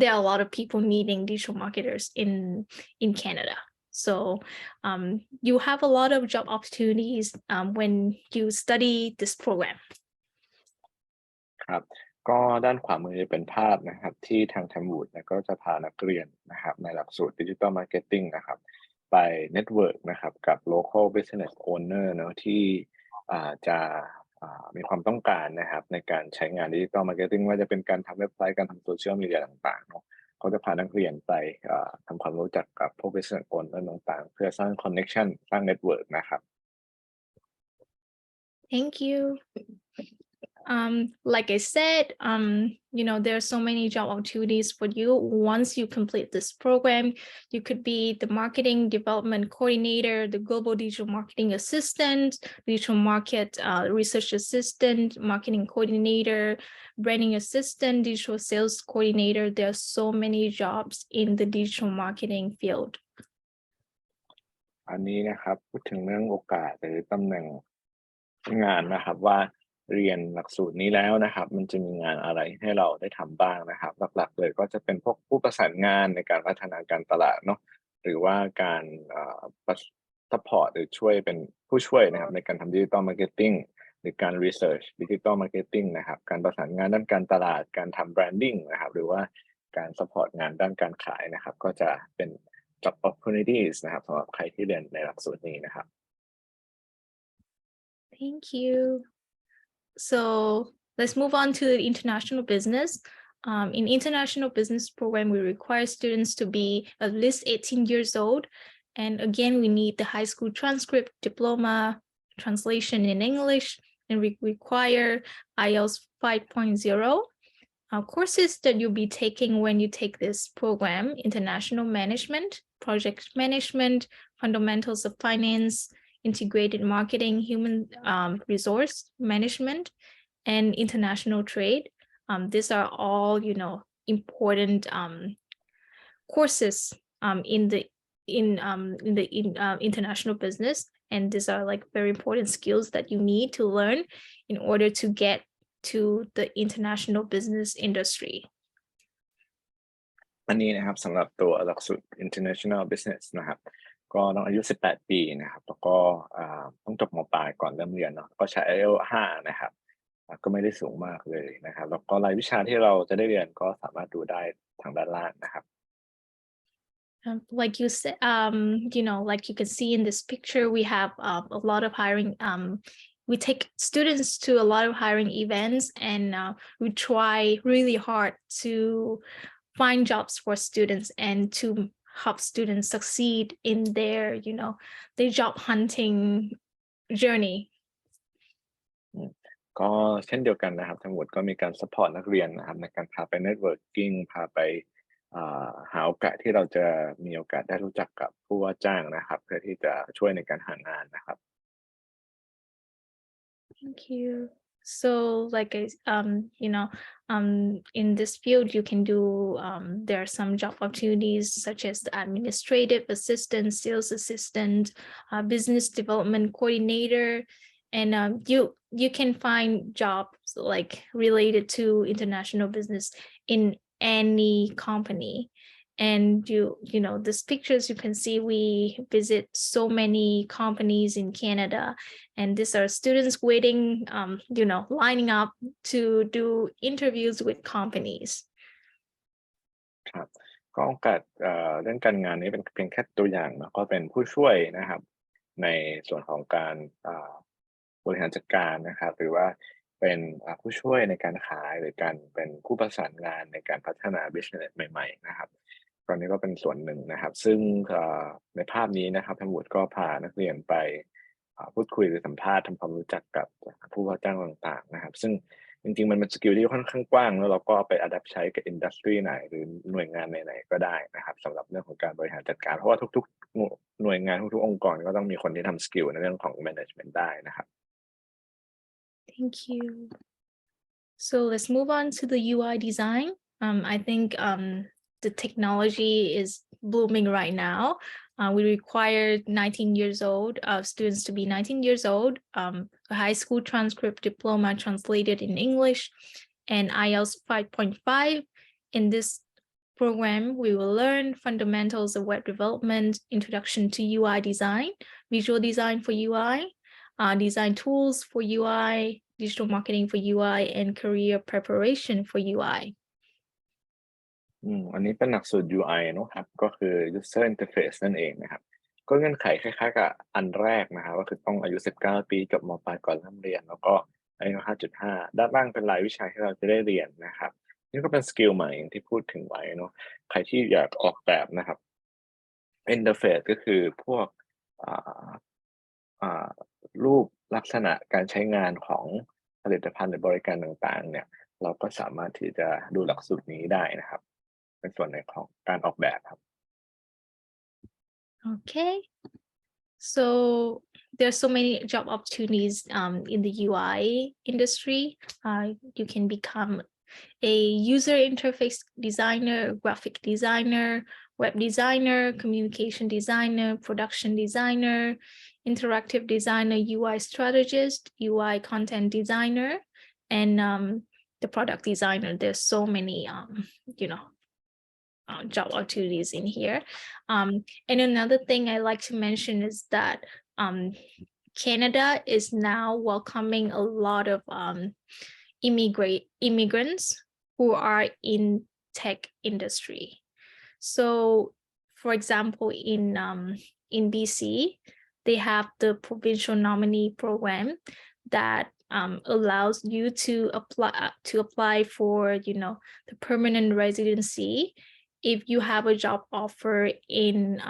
there are a lot of people needing digital marketers in Canada. So you have a lot of job opportunities when you study this program. ครับก็ด้านขวามือจะเป็นภาพนะครับที่ทางแทมวูดก็จะพานักเรียนนะครับในหลักสูตรดิจิตอลมาร์เก็ตติ้งนะครับไปเน็ตเวิร์กนะครับกับ local business owner เนอะที่จะมีความต้องการนะครับในการใช้งานดิจิตอลมาร์เก็ตติ้งว่าจะเป็นการทำเว็บไซต์การทำโซเชียลมีเดียต่างๆเนาะเขาจะพานักเรียนไปทำความรู้จักกับพวก business owner ต่างๆเพื่อสร้าง connection สร้าง network นะครับ Thank you. Like I said, there are so many job opportunities for you. Once you complete this program, you could be the marketing development coordinator, the global digital marketing assistant, digital market research assistant, marketing coordinator, branding assistant, digital sales coordinator. There are so many jobs in the digital marketing field. อันนี้นะครับพูดถึงเรื่องโอกาสหรือตำแหน่งงานนะครับว่าเรียนหลักสูตรนี้แล้วนะครับมันจะมีงานอะไรให้เราได้ทำบ้างนะครับหลักๆเลยก็จะเป็นพวกผู้ประสานงานในการพัฒนาการตลาดเนาะหรือว่าการซัพพอร์ตหรือช่วยเป็นผู้ช่วยนะครับในการทำดิจิตอลมาร์เก็ตติ้งหรือการรีเสิร์ชดิจิตอลมาร์เก็ตติ้งนะครับการประสานงานด้านการตลาดการทำแบรนดิ้งนะครับหรือว่าการซัพพอร์ตงานด้านการขายนะครับก็จะเป็น job opportunities นะครับสำหรับใครที่เรียนในหลักสูตรนี้นะครับ Thank you. So let's move on to the international business. In international business program, we require students to be at least 18 years old. And again, we need the high school transcript, diploma, translation in English, and we require IELTS 5.0. Courses that you'll be taking when you take this program: international management, project management, fundamentals of finance, integrated marketing, human resource management, and international trade. These are all, important courses in the international business, and these are like very important skills that you need to learn in order to get to the international business industry. อันนี้นะครับสำหรับตัวหลักสูตร international business นะครับก็ต้องอายุ18ปีนะครับแล้วก็ต้องจบม.ปลายก่อนเริ่มเรียนเนาะก็ใช้ IELTS 5นะครับก็ไม่ได้สูงมากเลยนะครับแล้วก็รายวิชาที่เราจะได้เรียนก็สามารถดูได้ทางด้านล่างนะครับ Like you said, like you can see in this picture, we have a lot of hiring. We take students to a lot of hiring events, and we try really hard to find jobs for students and to help students succeed in their, their job hunting journey. ก็เช่นเดียวกันนะครับทั้งหมดก็มีการซัปพอร์ตนักเรียนนะครับในการพาไปเน็ตเวิร์กกิ่งพาไปหาโอกาสที่เราจะมีโอกาสได้รู้จักกับผู้ว่าจ้างนะครับเพื่อที่จะช่วยในการหางานนะครับ Thank you. So, like in this field, you can do. There are some job opportunities such as the administrative assistant, sales assistant, business development coordinator, and you can find jobs like related to international business in any company. And these pictures you can see, we visit so many companies in Canada, and these are students waiting, lining up to do interviews with companies. ครับก็โอกาสเรื่องการงานนี้เป็นเพียงแค่ตัวอย่างเนาะก็เป็นผู้ช่วยนะครับในส่วนของการบริหารจัดการนะครับหรือว่าเป็นผู้ช่วยในการขายหรือการเป็นผู้ประสานงานในการพัฒนา business ใหม่ๆนะครับตอนนี้ก็เป็นส่วนหนึ่งนะครับซึ่งในภาพนี้นะครับทั้งหมดก็พานักเรียนไปพูดคุยหรือสัมภาษณ์ทำความรู้จักกับผู้ว่าจ้างต่างๆนะครับซึ่งจริงๆมันเป็นสกิลที่ค่อนข้างกว้างแล้วเราก็เอาไป adapt ใช้กับอินดัสทรีไหนหรือหน่วยงานไหนๆก็ได้นะครับสำหรับเรื่องของการบริหารจัดการเพราะว่าทุกๆหน่วยงานทุกๆองค์กรก็ต้องมีคนที่ทำสกิลในเรื่องของ management ได้นะครับ Thank you. So let's move on to the UI design. I think the technology is blooming right now. We require 19 years old students to be 19 years old, a high school transcript diploma translated in English, and IELTS 5.5. In this program, we will learn fundamentals of web development, introduction to UI design, visual design for UI, design tools for UI, digital marketing for UI, and career preparation for UI. อันนี้เป็นหลักสูตร UI เนอะครับก็คือ user interface นั่นเองนะครับก็เงื่อนไขคล้ายๆกับอันแรกนะครับก็คือต้องอายุ19 ปีจบม.ปลายก่อนเริ่มเรียนแล้วก็อายุ 5.5 ด้านล่างเป็นรายวิชาที่เราจะได้เรียนนะครับนี่ก็เป็นสกิลใหม่อย่างที่พูดถึงไว้เนอะใครที่อยากออกแบบนะครับ interface ก็คือพวกรูปลักษณะการใช้งานของผลิตภัณฑ์หรือบริการต่างๆเนี่ยเราก็สามารถที่จะดูหลักสูตรนี้ได้นะครับเป็นส่วนหนึ่งของการออกแบบครับ Okay. So there's so many job opportunities in the UI industry. You can become a user interface designer, graphic designer, web designer, communication designer, production designer, interactive designer, UI strategist, UI content designer, and the product designer. There's so many, job opportunities in here. And another thing I like to mention is that Canada is now welcoming a lot of immigrants who are in tech industry. So, for example, in BC, they have the provincial nominee program that allows you to apply for the permanent residency if you have a job offer in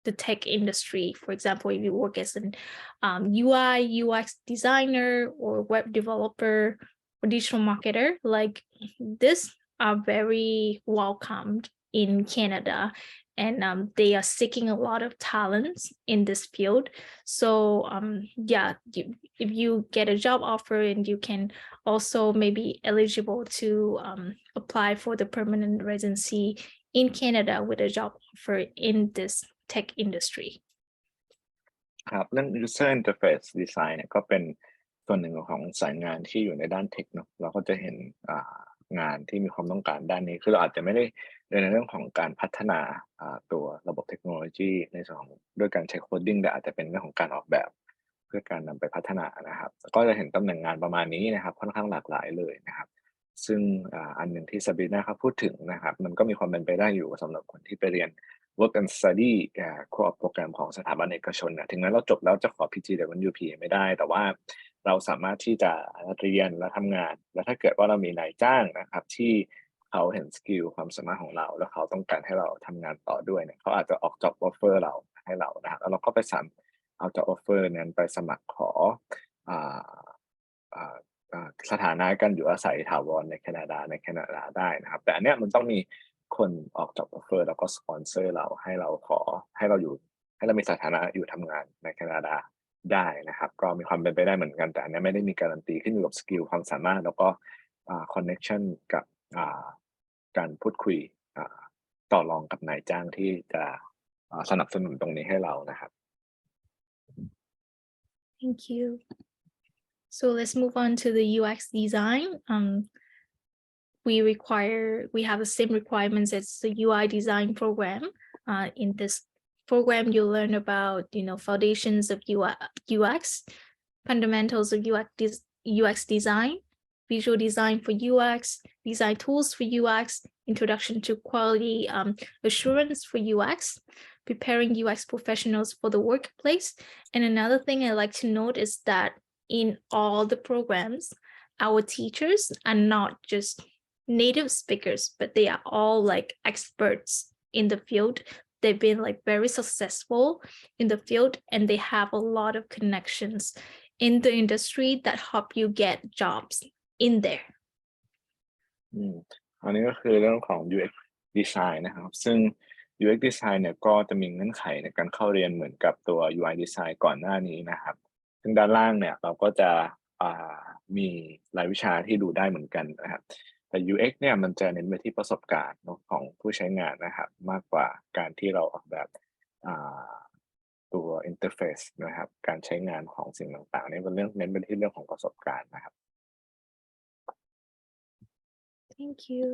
the tech industry. For example, if you work as an UI, UX designer or web developer or digital marketer, like this are very welcomed in Canada, and they are seeking a lot of talents in this field. So if you get a job offer, and you can also maybe eligible to apply for the permanent residency in Canada with a job offer in this tech industry. ครับเรื่อง user interface design เนี่ยก็เป็นส่วนหนึ่งของสายงานที่อยู่ในด้านเทคเนาะเราก็จะเห็นงานที่มีความต้องการด้านนี้คือเราอาจจะไม่ได้ในเรื่องของการพัฒนาตัวระบบเทคโนโลยีในส่วนของด้วยการใช้โคดดิ้งแต่อาจจะเป็นเรื่องของการออกแบบเพื่อการนำไปพัฒนานะครับก็จะเห็นตำแหน่งงานประมาณนี้นะครับค่อนข้างหลากหลายเลยนะครับซึ่งอันหนึ่งที่ Sabrina ครับพูดถึงนะครับมันก็มีความเป็นไปได้อยู่สำหรับคนที่ไปเรียน work and study co-op โปรแกรมของสถาบันเอกชนนะถึงแม้เราจบแล้วจะขอ PGWP ไม่ได้แต่ว่าเราสามารถที่จะเรียนและทำงานแล้วถ้าเกิดว่าเรามีนายจ้างนะครับที่ เขาเห็นสกิลความสามารถของเราแล้วเขาต้องการให้เราทำงานต่อด้วยเนี่ยเขาอาจจะออก job offer เราให้เรานะครับแล้วเราก็ไปเอา job offer นั้นไปสมัครขออ่าอ่าสถานะการอยู่อาศัยถาวรในแคนาดาได้นะครับแต่อันเนี้ยมันต้องมีคนออก job offer แล้วก็สปอนเซอร์เราให้เราให้เรามีสถานะอยู่ทำงานในแคนาดาได้นะครับก็มีความเป็นไปได้เหมือนกันแต่อันเนี้ยไม่ได้มีการันตีขึ้นอยู่กับสกิลความสามารถแล้วก็คอนเน็กชันกับการพูดคุยต่อรองกับนายจ้างที่จะสนับสนุนตรงนี้ให้เรานะครับ Thank you. So let's move on to the UX design. We have the same requirements as the UI design program. In this program, you'll learn about, foundations of UX, fundamentals of UX design, visual design for UX, design tools for UX, introduction to quality assurance for UX, preparing UX professionals for the workplace. And another thing I like to note is that in all the programs, our teachers are not just native speakers, but they are all like experts in the field. They've been like very successful in the field and they have a lot of connections in the industry that help you get jobs in there. อันนี้ก็คือเรื่องของ UX Design นะครับซึ่ง UX Design เนี่ยก็จะมีเงื่อนไขในการเข้าเรียนเหมือนกับตัว UI Design ก่อนหน้านี้นะครับซึ่งด้านล่างเนี่ยเราก็จะมีรายวิชาที่ดูได้เหมือนกันนะครับแต่ UX เนี่ยมันจะเน้นไปที่ประสบการณ์ของผู้ใช้งานนะครับมากกว่าการที่เราออกแบบตัว interface นะครับการใช้งานของสิ่งต่างๆนี่เป็นเรื่องเน้นไปที่เรื่องของประสบการณ์นะครับ Thank you.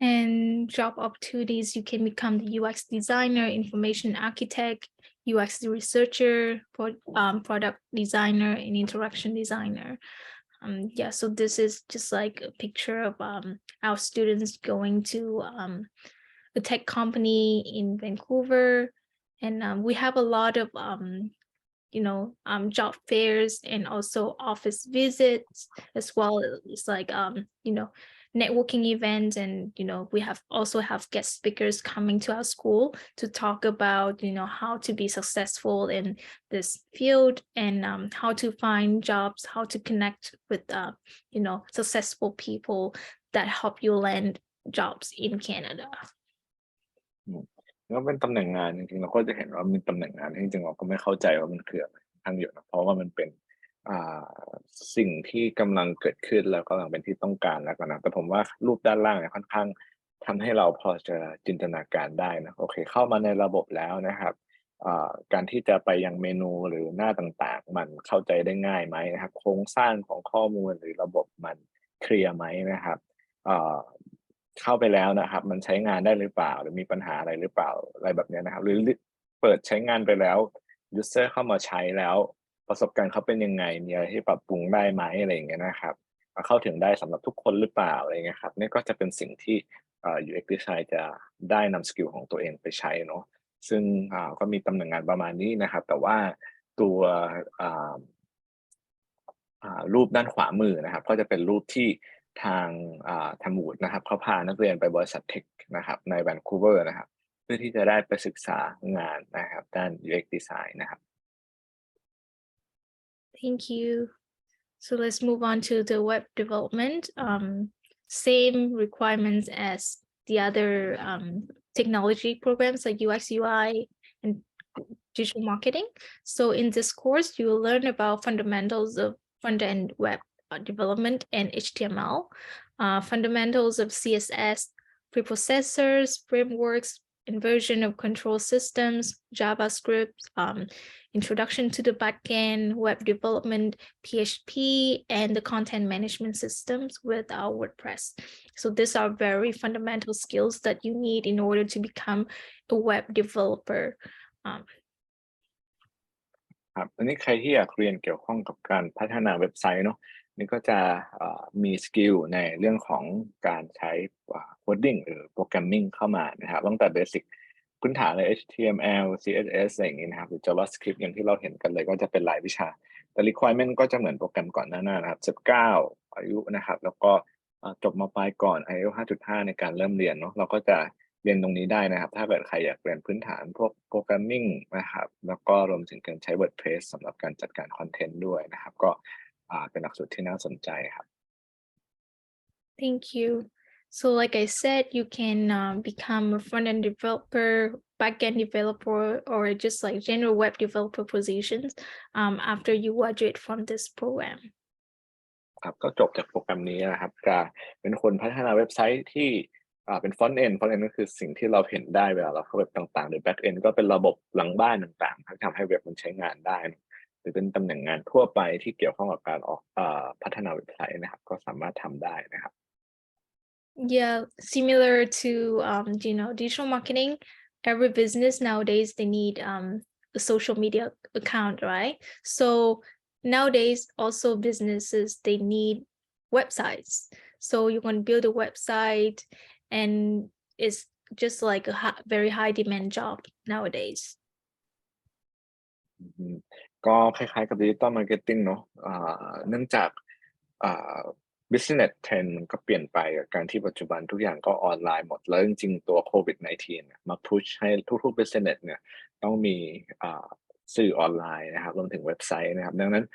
And job opportunities, you can become the UX designer, information architect, UX researcher, product designer, and interaction designer. Yeah, so this is just like a picture of our students going to a tech company in Vancouver. And we have a lot of job fairs and also office visits, as well as like networking events. And we also have guest speakers coming to our school to talk about how to be successful in this field and how to find jobs, how to connect with successful people that help you land jobs in Canada. ก็เป็นตำแหน่งงานจริงๆเราก็จะเห็นว่ามีตำแหน่งงานที่จริงๆเราก็ไม่เข้าใจว่ามันคืออะไรค่อนข้างเยอะนะเพราะว่ามันเป็นสิ่งที่กำลังเกิดขึ้นแล้วกำลังเป็นที่ต้องการแล้วกันนะแต่ผมว่ารูปด้านล่างเนี่ยค่อนข้างทำให้เราพอจะจินตนาการได้นะโอเคเข้ามาในระบบแล้วนะครับการที่จะไปยังเมนูหรือหน้าต่างๆมันเข้าใจได้ง่ายไหมนะครับโครงสร้างของข้อมูลหรือระบบมันเคลียร์ไหมนะครับเข้าไปแล้วนะครับมันใช้งานได้หรือเปล่าหรือมีปัญหาอะไรหรือเปล่าอะไรแบบนี้นะครับหรือเปิดใช้งานไปแล้วยูสเซอร์เข้ามาใช้แล้วประสบการณ์เขาเป็นยังไงมีอะไรที่ปรับปรุงได้ไหมอะไรอย่างเงี้ยนะครับเข้าถึงได้สำหรับทุกคนหรือเปล่าอะไรเงี้ยครับนี่ก็จะเป็นสิ่งที่UX Design จะได้นำสกิลของตัวเองไปใช้เนาะซึ่งก็มีตำแหน่งงานประมาณนี้นะครับแต่ว่าตัวรูปด้านขวามือนะครับก็จะเป็นรูปที่ทางTamwoodนะครับเขาพานักเรียนไปบริษัทเทคนะครับในแวนคูเวอร์นะครับเพื่อที่จะได้ไปศึกษางานนะครับด้าน UX Design นะครับ Thank you. So let's move on to the web development. Same requirements as the other technology programs like UX, UI, and digital marketing. So in this course, you will learn about fundamentals of front-end web development and HTML, fundamentals of CSS, preprocessors, frameworks, inversion of control systems, JavaScript, introduction to the backend, web development, PHP, and the content management systems with our WordPress. So these are very fundamental skills that you need in order to become a web developer. ครับอันนี้ใครที่อยากเรียนเกี่ยวข้องกับการพัฒนาเว็บไซต์เนาะนี่ก็จะมีสกิลในเรื่องของการใช้โคดดิ้งหรือโปรแกรมมิ่งเข้ามานะครับตั้งแต่เบสิกพื้นฐานเลย HTML CSS อะไรอย่างงี้นะครับหรือ JavaScript อย่างที่เราเห็นกันเลยก็จะเป็นรายวิชาแต่ requirement ก็จะเหมือนโปรแกรมก่อนหน้านะครับ19อายุนะครับแล้วก็ จบมปลายก่อน IELTS 5.5 ในการเริ่มเรียนเนาะเราก็จะเรียนตรงนี้ได้นะครับ ถ้าเกิดใครอยากเรียนพื้นฐานพวกโปรแกรมมิ่งนะครับ แล้วก็รวมถึงการใช้ WordPress สำหรับการจัดการคอนเทนต์ด้วยนะครับ ก็เป็นหลักสูตรที่น่าสนใจครับ Thank you. So like I said, you can become a front-end developer, back-end developer, or just like general web developer positions after you graduate from this program. ครับก็จบจากโปรแกรมนี้นะครับจะเป็นคนพัฒนาเว็บไซต์ที่เป็น front end ก็คือสิ่งที่เราเห็นได้เวลาเราเข้าเว็บต่างๆหรือ back end ก็เป็นระบบหลังบ้านต่างๆที่ทำให้เว็บมันใช้งานได้หรือเป็นตำแหน่งงานทั่วไปที่เกี่ยวข้องกับการออกพัฒนาเว็บไซต์นะครับก็สามารถทำได้นะครับ Yeah, similar to digital marketing, every business nowadays they need a social media account, right? So nowadays also businesses they need websites. So you can build a website and it's just like a very high demand job nowadays. ก็คล้ายๆกับ Digital Marketing เนาะเนื่องจากbusiness trend มันก็เปลี่ยนไปกับการที่ปัจจุบันทุกอย่างก็ออนไลน์หมดแล้วจริงๆตัวโควิด -19 เนี่ยมาพุชให้ทุกๆ business เนี่ยต้องมีสื่อออนไลน์นะครับรวมถึงเว็บไซต์นะครับดังนั้น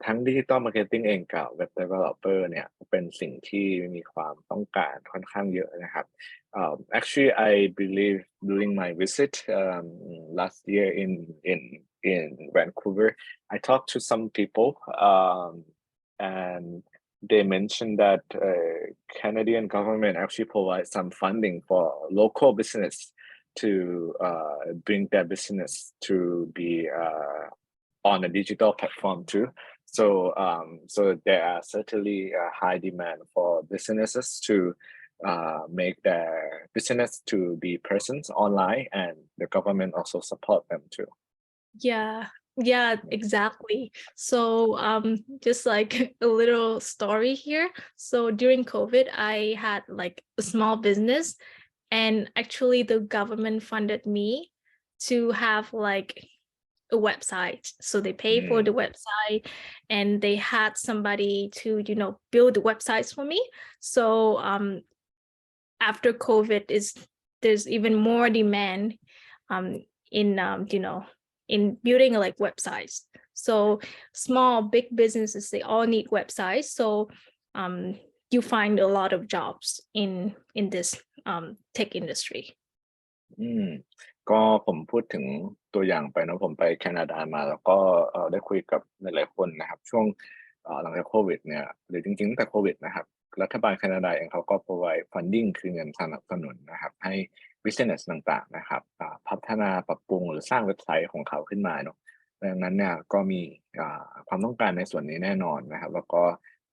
ทั้ง Digital Marketing เองกับ Web Developer เนี่ยเป็นสิ่งที่มีความต้องการค่อนข้างเยอะนะครับ Actually, I believe during my visit last year in Vancouver, I talked to some people, and they mentioned that Canadian government actually provides some funding for local business to bring their business to be on a digital platform too. So there are certainly a high demand for businesses to make their business to be present online, and the government also support them too. Yeah, exactly. So just like a little story here. So during COVID, I had like a small business, and actually the government funded me to have like a website. So they pay for the website, and they had somebody to build the websites for me. So after COVID there's even more demand in in building like websites. So small, big businesses, they all need websites. So you find a lot of jobs in this tech industry. ก็ผมพูดถึงตัวอย่างไปนะผมไปแคนาดามาแล้วก็ได้คุยกับหลายๆคนนะครับช่วงหลังจากโควิดเนี่ยหรือจริงๆตั้งแต่โควิดนะครับรัฐบาลแคนาดาเองเขาก็ provide funding คือเงินสนับสนุนนะครับให้ business ต่างๆนะครับพัฒนาปรับปรุงหรือสร้างเว็บไซต์ของเขาขึ้นมาเนาะดังนั้นเนี่ยก็มีความต้องการในส่วนนี้แน่นอนนะครับแล้วก็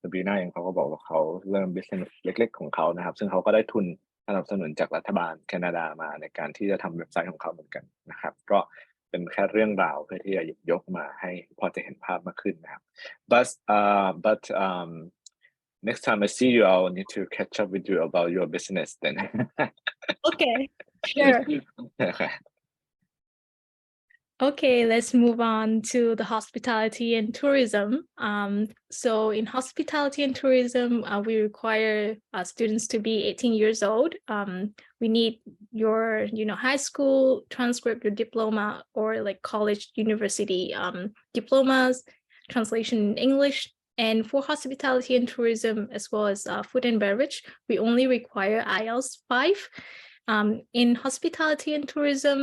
Sabrinaเองเขาก็บอกว่าเขาเริ่ม business เล็กๆของเขานะครับซึ่งเขาก็ได้ทุนสนับสนุนจากรัฐบาลแคนาดามาในการที่จะทำเว็บไซต์ของเขาเหมือนกันนะครับก็เป็นแค่เรื่องราวเพื่อที่จะหยิบยกมาให้พอจะเห็นภาพมากขึ้นนะครับ but next time I see you I'll need to catch up with you about your business then. Okay, sure. Okay, let's move on to the hospitality and tourism. So in hospitality and tourism, we require students to be 18 years old. We need your, high school transcript, your diploma, or like college, university diplomas, translation in English. And for hospitality and tourism, as well as food and beverage, we only require IELTS 5. In hospitality and tourism,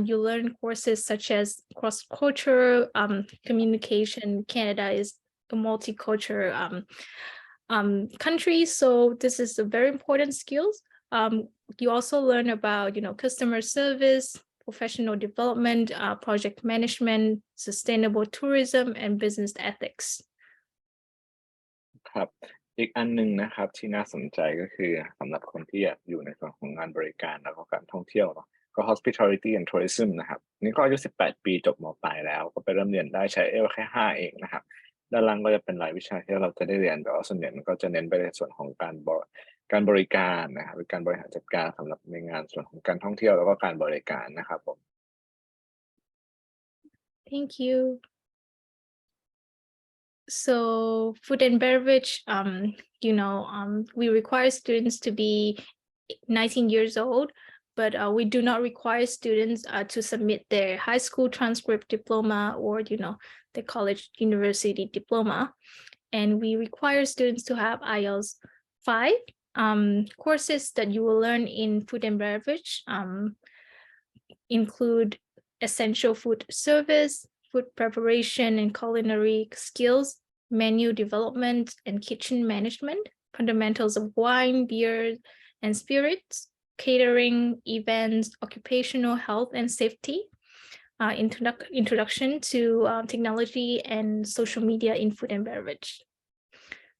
you learn courses such as cross-cultural communication. Canada is a multicultural country, so this is a very important skills. You also learn about, customer service, professional development, project management, sustainable tourism, and business ethics. ครับอีกอันหนึ่งนะครับที่น่าสนใจก็คือสำหรับคนที่อยากอยู่ในส่วนของงานบริการแล้วก็การท่องเที่ยวเนาะก็ hospitality and tourism นะครับนี่ก็อายุ18 ปีจบม.ปลายแล้วก็ไปเริ่มเรียนได้ใช้แค่5เองนะครับด้านล่างก็จะเป็นรายวิชาที่เราจะได้เรียนแต่ว่าส่วนใหญ่มันก็จะเน้นไปในส่วนของการบริการนะครับหรือการบริหารจัดการสำหรับในงานส่วนของการท่องเที่ยวแล้วก็การบริการนะครับผม Thank you. So food and beverage, we require students to be 19 years old, but we do not require students to submit their high school transcript diploma or, the college university diploma. And we require students to have IELTS 5. Courses that you will learn in food and beverage include essential food service, food preparation and culinary skills, menu development and kitchen management, fundamentals of wine, beer, and spirits, catering, events, occupational health and safety, introduction to technology and social media in food and beverage.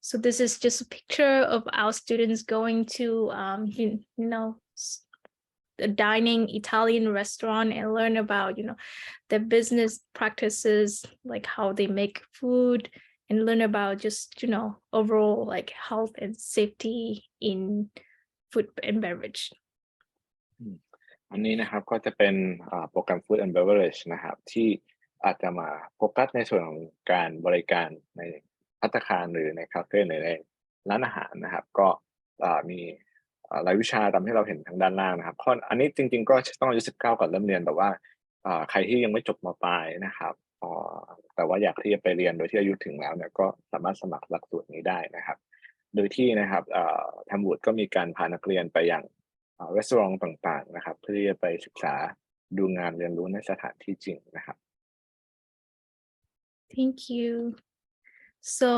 So this is just a picture of our students going to, a dining Italian restaurant and learn about, the business practices, like how they make food, and learn about just, overall like health and safety in food and beverage. อันนี้นะครับก็จะเป็นโปรแกรม Food and Beverage นะครับที่อาจจะมาโฟกัสในส่วนของการบริการในภัตตาคารหรือในคาเฟ่หรือในร้านอาหารนะครับก็มีรายวิชาตามที่เราเห็นทางด้านล่างนะครับอันนี้จริงๆก็ต้องอายุ19ก่อนเริ่มเรียนแต่ว่าใครที่ยังไม่จบม.ปลายนะครับแต่ว่าอยากที่จะไปเรียนโดยที่อายุถึงแล้วเนี่ยก็สามารถสมัครหลักสูตรนี้ได้นะครับโดยที่นะครับTamwoodก็มีการพานักเรียนไปยังร้านต่างๆนะครับเพื่อที่จะไปศึกษาดูงานเรียนรู้ในสถานที่จริงนะครับ Thank you. So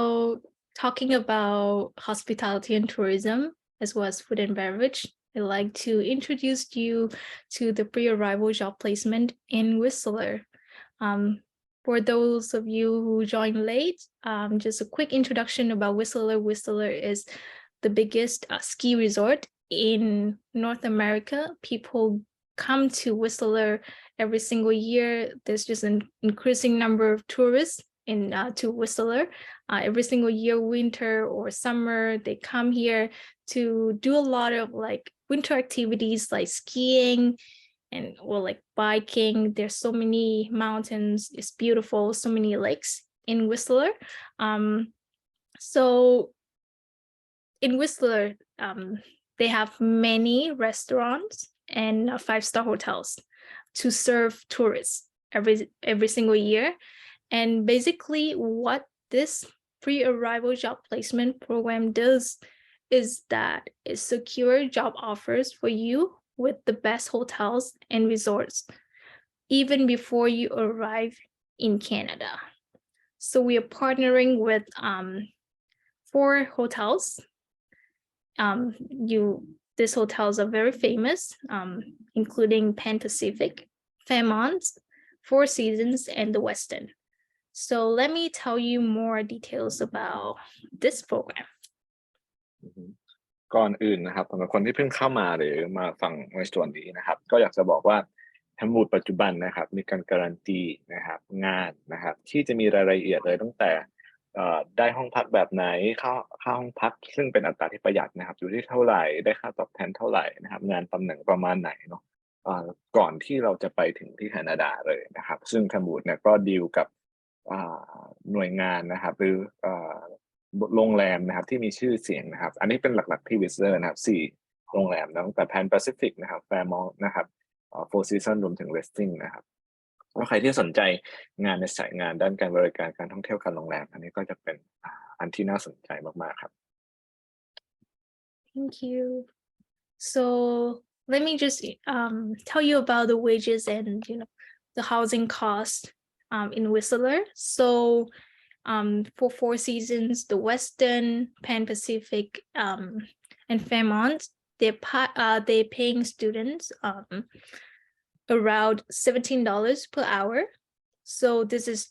talking about hospitality and tourism, as well as food and beverage, I'd like to introduce you to the pre-arrival job placement in Whistler. For those of you who joined late, just a quick introduction about Whistler. Whistler is the biggest ski resort in North America. People come to Whistler every single year. There's just an increasing number of tourists to Whistler. Every single year, winter or summer, they come here to do a lot of like winter activities like skiing or like biking. There's so many mountains. It's beautiful. So many lakes in Whistler. So in Whistler, they have many restaurants and 5-star hotels to serve tourists every single year. And basically what this pre-arrival job placement program does is that it secures job offers for you with the best hotels and resorts, even before you arrive in Canada. So we are partnering with 4 hotels. These hotels are very famous, including Pan Pacific, Fairmont, Four Seasons, and the Westin. So let me tell you more details about this program. ก่อนอื่นนะครับสำหรับคนที่เพิ่งเข้ามาหรือมาฟังในส่วนนี้นะครับก็อยากจะบอกว่าTamwoodปัจจุบันนะครับมีการการันตีนะครับงานนะครับที่จะมีรายละเอียดเลยตั้งแต่ได้ห้องพักแบบไหนค่าห้องพักซึ่งเป็นอัตราที่ประหยัดนะครับอยู่ที่เท่าไหร่ได้ค่าตอบแทนเท่าไหร่นะครับงานตำแหน่งประมาณไหนเนาะก่อนที่เราจะไปถึงที่แคนาดาเลยนะครับซึ่งTamwoodเนี่ยก็ดีลกับหน่วยงานนะครับหรือโรงแรมนะครับที่มีชื่อเสียงนะครับอันนี้เป็นหลักๆที่ Whistler นะครับ4โรงแรมตั้งแต่ Pan Pacific นะครับ Fairmont นะครับFour Seasons รวมถึง Westin นะครับถ้าใครที่สนใจงานในสายงานด้านการบริการการท่องเที่ยวการโรงแรมอันนี้ก็จะเป็นอันที่น่าสนใจมากๆครับ Thank you. So let me just tell you about the wages and the housing cost in Whistler. So for Four Seasons, the Westin, Pan Pacific, and Fairmont, they're paying students around $17 per hour. So this is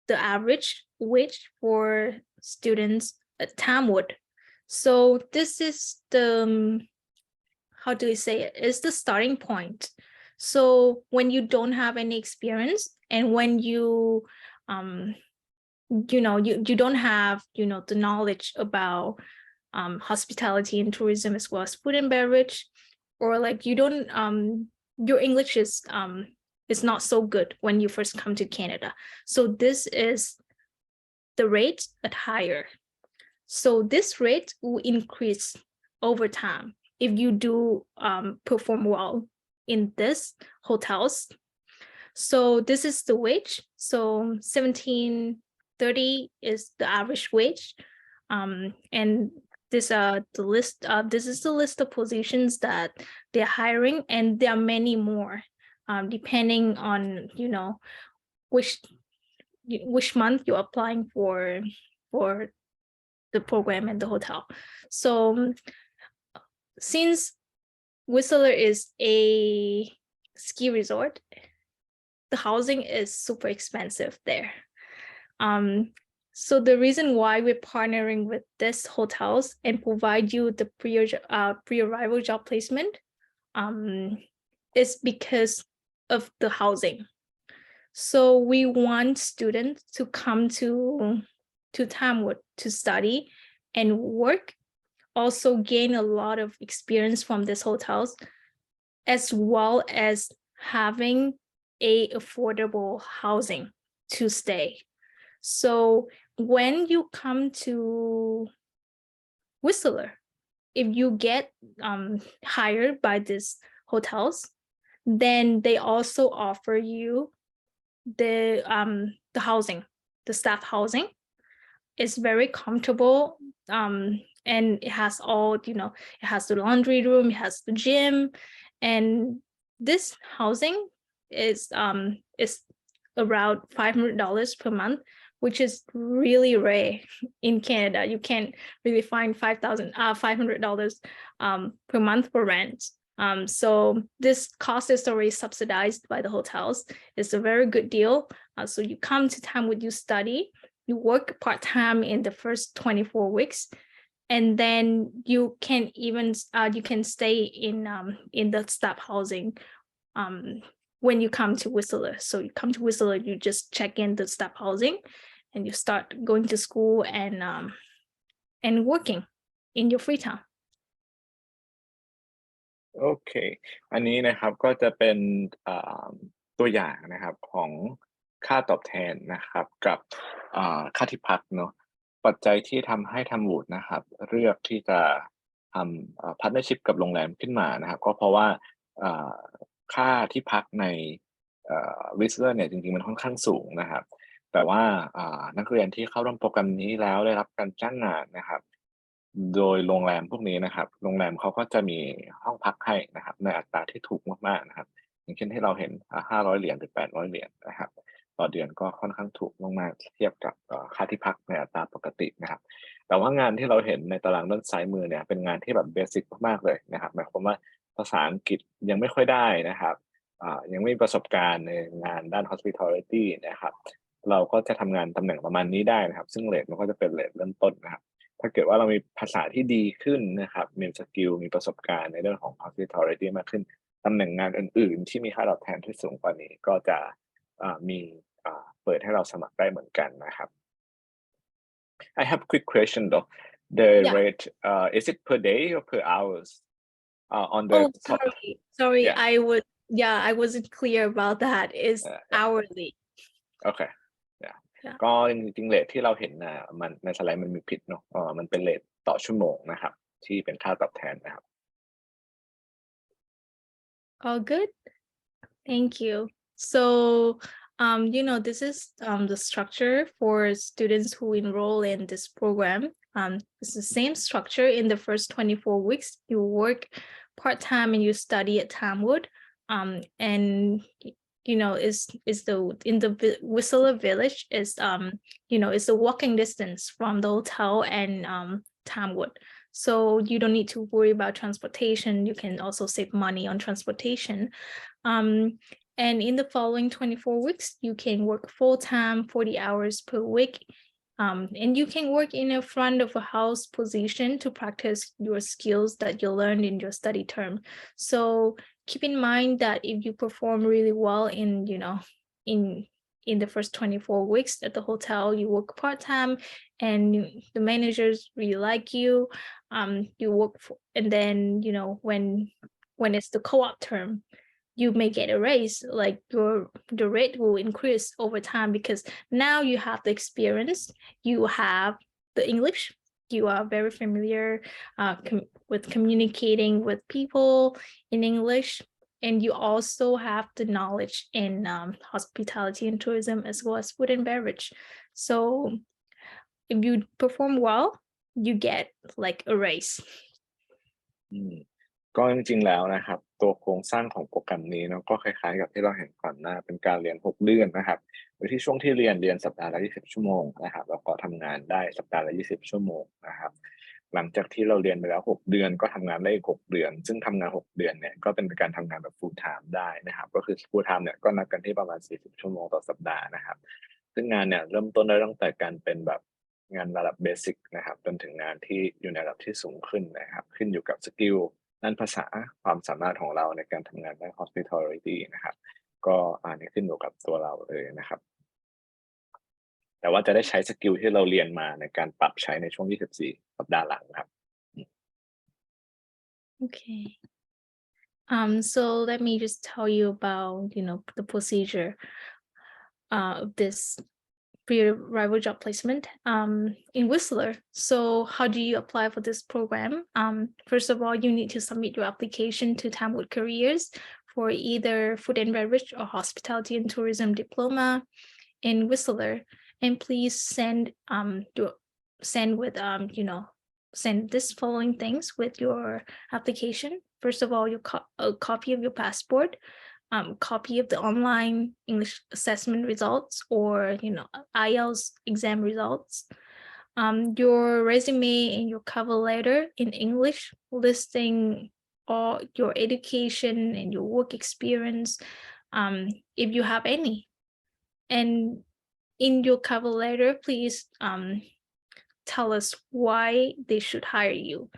the average wage for students at Tamwood. So this is the, how do we say it? It's the starting point. So when you don't have any experience and when you don't have the knowledge about hospitality and tourism as well as food and beverage, or like you don't your English is not so good when you first come to Canada. So this is the rate at higher. So this rate will increase over time if you do perform well in this hotels. So this is the wage. So $17.30 is the average wage. And this the list. This is the list of positions that they're hiring, and there are many more, depending on which month you're applying for the program and the hotel. So since Whistler is a ski resort, the housing is super expensive there. So the reason why we're partnering with this hotels and provide you the pre-arrival job placement is because of the housing. So we want students to come to Tamwood to study and work, also gain a lot of experience from these hotels, as well as having a affordable housing to stay. So when you come to Whistler, if you get hired by these hotels, then they also offer you the housing, the staff housing. It's very comfortable, and it has all, it has the laundry room, it has the gym, and this housing is around $500 per month, which is really rare in Canada. You can't really find $500 per month for rent. So this cost is already subsidized by the hotels. It's a very good deal. So you come to Tamwood, you study, you work part-time in the first 24 weeks, and then you can even you can stay in the staff housing when you come to Whistler. So you come to Whistler, you just check in the staff housing, and you start going to school and working in your free time. โอเค อันนี้นะครับก็จะเป็นตัวอย่างนะครับของค่าตอบแทนนะครับกับค่าที่พักเนาะปัจจัยที่ทำให้Tamwoodนะครับเลือกที่จะทำpartnership กับโรงแรมขึ้นมานะครับก็เพราะว่าค่าที่พักในWhistler เนี่ยจริงๆมันค่อนข้างสูงนะครับแต่ว่านักเรียนที่เข้าร่วมโปรแกรมนี้แล้วได้รับการจ้างงานนะครับโดยโรงแรมพวกนี้นะครับโรงแรมเขาก็จะมีห้องพักให้นะครับในอัตราที่ถูกมากๆนะครับอย่างเช่นที่เราเห็น$500หรือ$800นะครับต่อเดือนก็ค่อนข้างถูกมากๆเทียบกับค่าที่พักในอัตราปกตินะครับแต่ว่างานที่เราเห็นในตารางด้านซ้ายมือเนี่ยเป็นงานที่แบบเบสิกมากๆเลยนะครับหมายความว่าภาษาอังกฤษยังไม่ค่อยได้นะครับยังไม่มีประสบการณ์ในงานด้าน hospitality นะครับเราก็จะทำงานตำแหน่งประมาณนี้ได้นะครับซึ่งเรทมันก็จะเป็นเรทเริ่มต้นนะครับถ้าเกิดว่าเรามีภาษาที่ดีขึ้นนะครับมีสกิลมีประสบการณ์ในเรื่องของ hospitality มากขึ้นตำแหน่งงานอื่นๆที่มีค่าตอบแทนที่สูงกว่านี้ก็จะมีเปิดให้เราสมัครได้เหมือนกันนะครับ I have a quick question though. The rate is it per day or per hours on the top? Sorry. Yeah. I wasn't clear about that. It's hourly. Okay.ก็จริงๆเรทที่เราเห็นมันในสไลด์มันมีผิดเนาะมันเป็นเรทต่อชั่วโมงนะครับที่เป็นค่าตอบแทนนะครับ All good. Thank you. So this is the structure for students who enroll in this program. It's the same structure in the first 24 weeks. You work part-time and you study at Tamwood. And is in the Whistler Village is it's a walking distance from the hotel and Tamwood. So you don't need to worry about transportation. You can also save money on transportation. And in the following 24 weeks, you can work full-time, 40 hours per week. And you can work in a front of a house position to practice your skills that you learned in your study term. So keep in mind that if you perform really well in the first 24 weeks at the hotel, you work part-time and the managers really like you, you work and then when it's the co-op term, you may get a raise, like the rate will increase over time because now you have the experience, you have the English, you are very familiar with communicating with people in English, and you also have the knowledge in hospitality and tourism as well as food and beverage. So if you perform well, you get like a raise. อืมก็จริงๆแล้วนะครับตัวโครงสร้างของโปรแกรมนี้เนาะก็คล้ายๆกับที่เราเห็นก่อนหน้าเป็นการเรียน6เดือนนะครับโดยที่ช่วงที่เรียนสัปดาห์ละ20ชั่วโมงนะครับแล้วก็ทำงานได้สัปดาห์ละ20ชั่วโมงนะครับหลังจากที่เราเรียนไปแล้ว6เดือนก็ทำงานได้อีก6เดือนซึ่งทำงาน6เดือนเนี่ยก็เป็นการทำงานแบบ full time ได้นะครับก็คือ full time เนี่ยก็นับกันที่ประมาณ40ชั่วโมงต่อสัปดาห์นะครับซึ่งงานเนี่ยเริ่มต้นได้ตั้งแต่การเป็นแบบงานระดับเบสิกนะครับจนถึงงานที่อยู่ในระดับที่สูงขึ้นนะครับขึ้นอยู่กับสกิลด้านภาษาความสามารถของเราในการทำงานด้าน hospitality นะครับก็อันนี้ขึ้นอยู่กับตัวเราเลยนะครับแต่ว่าจะได้ใช้สกิลที่เราเรียนมาในการปรับใช้ในช่วง24สัปดาห์หลังครับ Okay. So let me just tell you about, the procedure of this pre-arrival job placement in Whistler. So how do you apply for this program? First of all, you need to submit your application to Tamwood Careers for either food and beverage or hospitality and tourism diploma in Whistler. And please send send this following things with your application. First of all, a copy of your passport, copy of the online English assessment results, or IELTS exam results, your resume and your cover letter in English listing all your education and your work experience, if you have any. And in your cover letter, please tell us why they should hire you.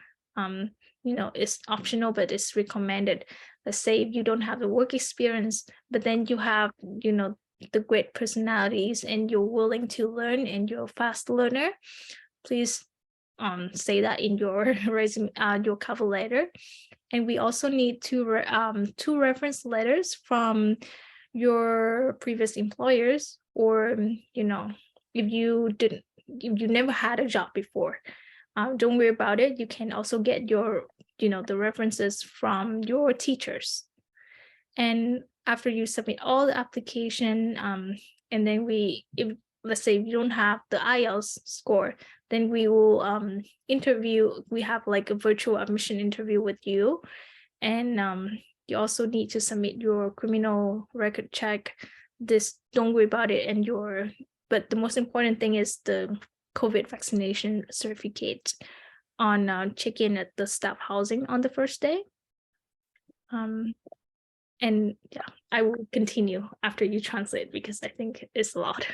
It's optional, but it's recommended. Let's say if you don't have the work experience, but then you have, the great personalities and you're willing to learn and you're a fast learner, please say that in your resume, your cover letter. And we also need two reference letters from your previous employers, or if you never had a job before, don't worry about it. You can also get your the references from your teachers. And after you submit all the application, and then let's say you don't have the IELTS score, then we will interview. We have like a virtual admission interview with you, and you also need to submit your criminal record check. Don't worry about it, but the most important thing is the COVID vaccination certificate on check-in at the staff housing on the first day. And yeah, I will continue after you translate because I think it's a lot.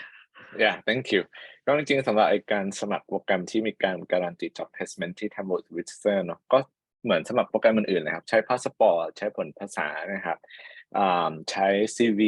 Yeah, thank you ก็จริงๆสำหรับการสมัครโปรแกรมที่มีการการันตี job placement ที่ Tamwood Whistler เนาะก็เหมือนสมัครโปรแกรมอื่นๆนะครับใช้พาสปอร์ตใช้ผลภาษานะครับใช้ CV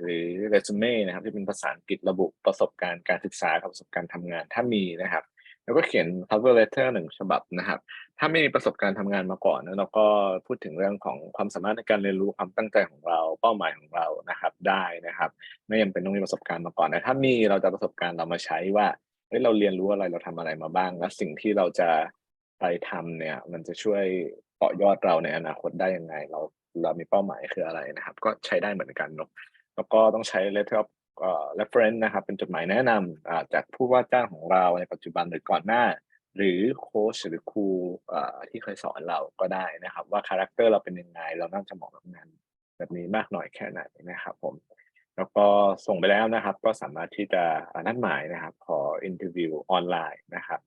หรือเรซูเม่นะครับที่เป็นภาษาอังกฤษระบุประสบการณ์การศึกษากับประสบการณ์ทำงานถ้ามีนะครับแล้วก็เขียน cover letter 1 ฉบับนะครับถ้าไม่มีประสบการณ์ทำงานมาก่อนแล้วเราก็พูดถึงเรื่องของความสามารถในการเรียนรู้ความตั้งใจของเราเป้าหมายของเรานะครับได้นะครับไม่จำเป็นต้องมีประสบการณ์มาก่อนนะถ้ามีเราจะประสบการณ์เรามาใช้ว่าเราเรียนรู้อะไรเราทำอะไรมาบ้างและสิ่งที่เราจะไปทำเนี่ยมันจะช่วยต่อยอดเราในอนาคตได้ยังไงเรามีเป้าหมายคืออะไรนะครับก็ใช้ได้เหมือนกันเนาะแล้วก็ต้องใช้ letter of reference นะครับเป็นจดหมายแนะนำจากผู้ว่าจ้างของเราในปัจจุบันหรือก่อนหน้าหรือโค้ชหรือครูที่เคยสอนเราก็ได้นะครับว่าคาแรคเตอร์เราเป็นยังไงเราน่าจะเหมาะกับงานแบบนี้มากน้อยแค่ไหนนะครับผมแล้วก็ส่งไปแล้วนะครับก็สามารถที่จะนัดหมายนะครับขออินเทอร์วิวออนไลน์นะครับ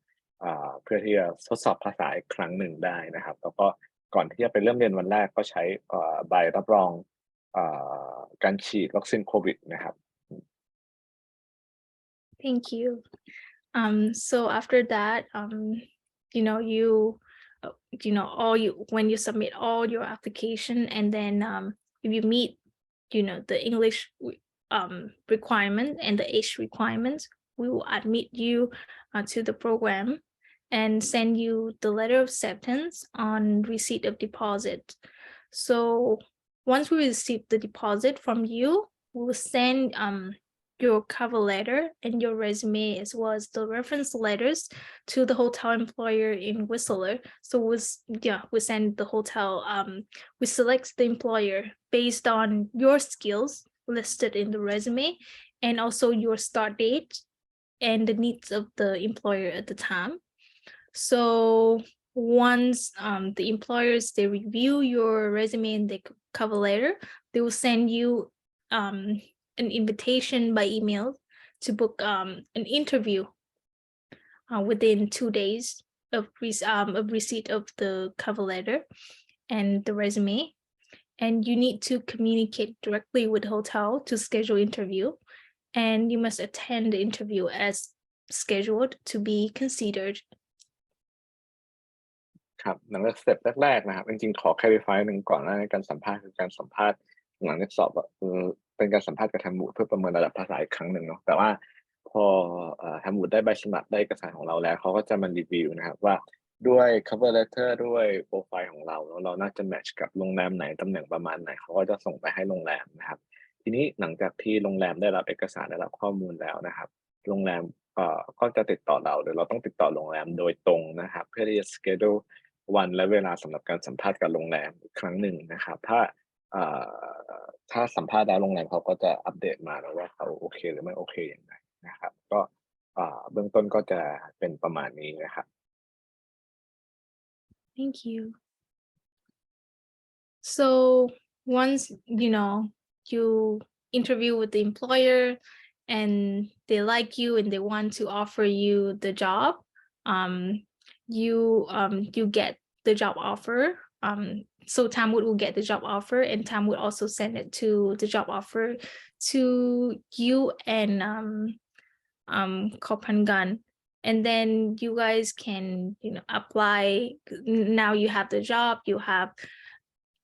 เพื่อที่จะทดสอบภาษาอีกครั้งหนึ่งได้นะครับแล้วก็ก่อนที่จะไปเริ่มเรียนวันแรกก็ใช้ใบรับรองการฉีดวัคซีนโควิดนะครับ Thank you. So after that, when you submit all your application, and then if you meet, the English requirement and the age requirements, we will admit you to the program and send you the letter of acceptance on receipt of deposit. So once we receive the deposit from you, we'll send your cover letter and your resume as well as the reference letters to the hotel employer in Whistler. So we send the hotel, we select the employer based on your skills listed in the resume and also your start date and the needs of the employer at the time. So once the employers, they review your resume and the cover letter, they will send you an invitation by email to book an interview within 2 days of receipt of the cover letter and the resume. And you need to communicate directly with the hotel to schedule interview. And you must attend the interview as scheduled to be considered. ครับหลังจากสเต็ปแรกๆนะครับจริงๆขอ clarify หนึ่งก่อนหน้าในการสัมภาษณ์คือการสัมภาษณ์หลังจากสอบเป็นการสัมภาษณ์กับทางบูธเพื่อประเมินระดับภาษาอีกครั้งหนึ่งเนาะแต่ว่าพอทางบูธได้ใบสมัครได้เอกสารของเราแล้วเขาก็จะมารีวิวนะครับว่าด้วย cover letter ด้วยโปรไฟล์ของเราแล้วเราน่าจะ match กับโรงแรมไหนตำแหน่งประมาณไหนเขาก็จะส่งไปให้โรงแรมนะครับทีนี้หลังจากที่โรงแรมได้รับเอกสารได้รับข้อมูลแล้วนะครับโรงแรมก็จะติดต่อเราหรือเราต้องติดต่อโรงแรมโดยตรงนะครับเพื่อที่จะ schedule วันและเวลาสำหรับการสัมภาษณ์กับโรงแรมอีกครั้งหนึ่งนะครับถ้าสัมภาษณ์แล้วโรงแรมเขาก็จะอัปเดตมาแล้วว่าเขาโอเคหรือไม่โอเคยังไงนะครับก็เบื้องต้นก็จะเป็นประมาณนี้นะครับ Thank you. So once you interview with the employer and they like you and they want to offer you the job, you get the job offer. So Tamwood will get the job offer and Tamwood also send it to the job offer to you and Kopangan. And then you guys can apply. Now you have the job, you have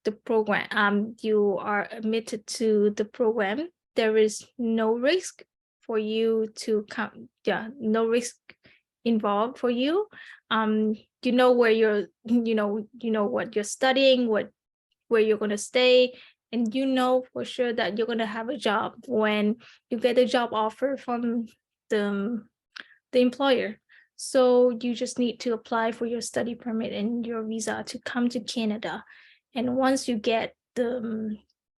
the program, you are admitted to the program. There is no risk for you to come, no risk involved for you. You know where you're, you know what you're studying, where you're going to stay, and you know for sure that you're going to have a job when you get a job offer from the employer. So you just need to apply for your study permit and your visa to come to Canada. And once you get the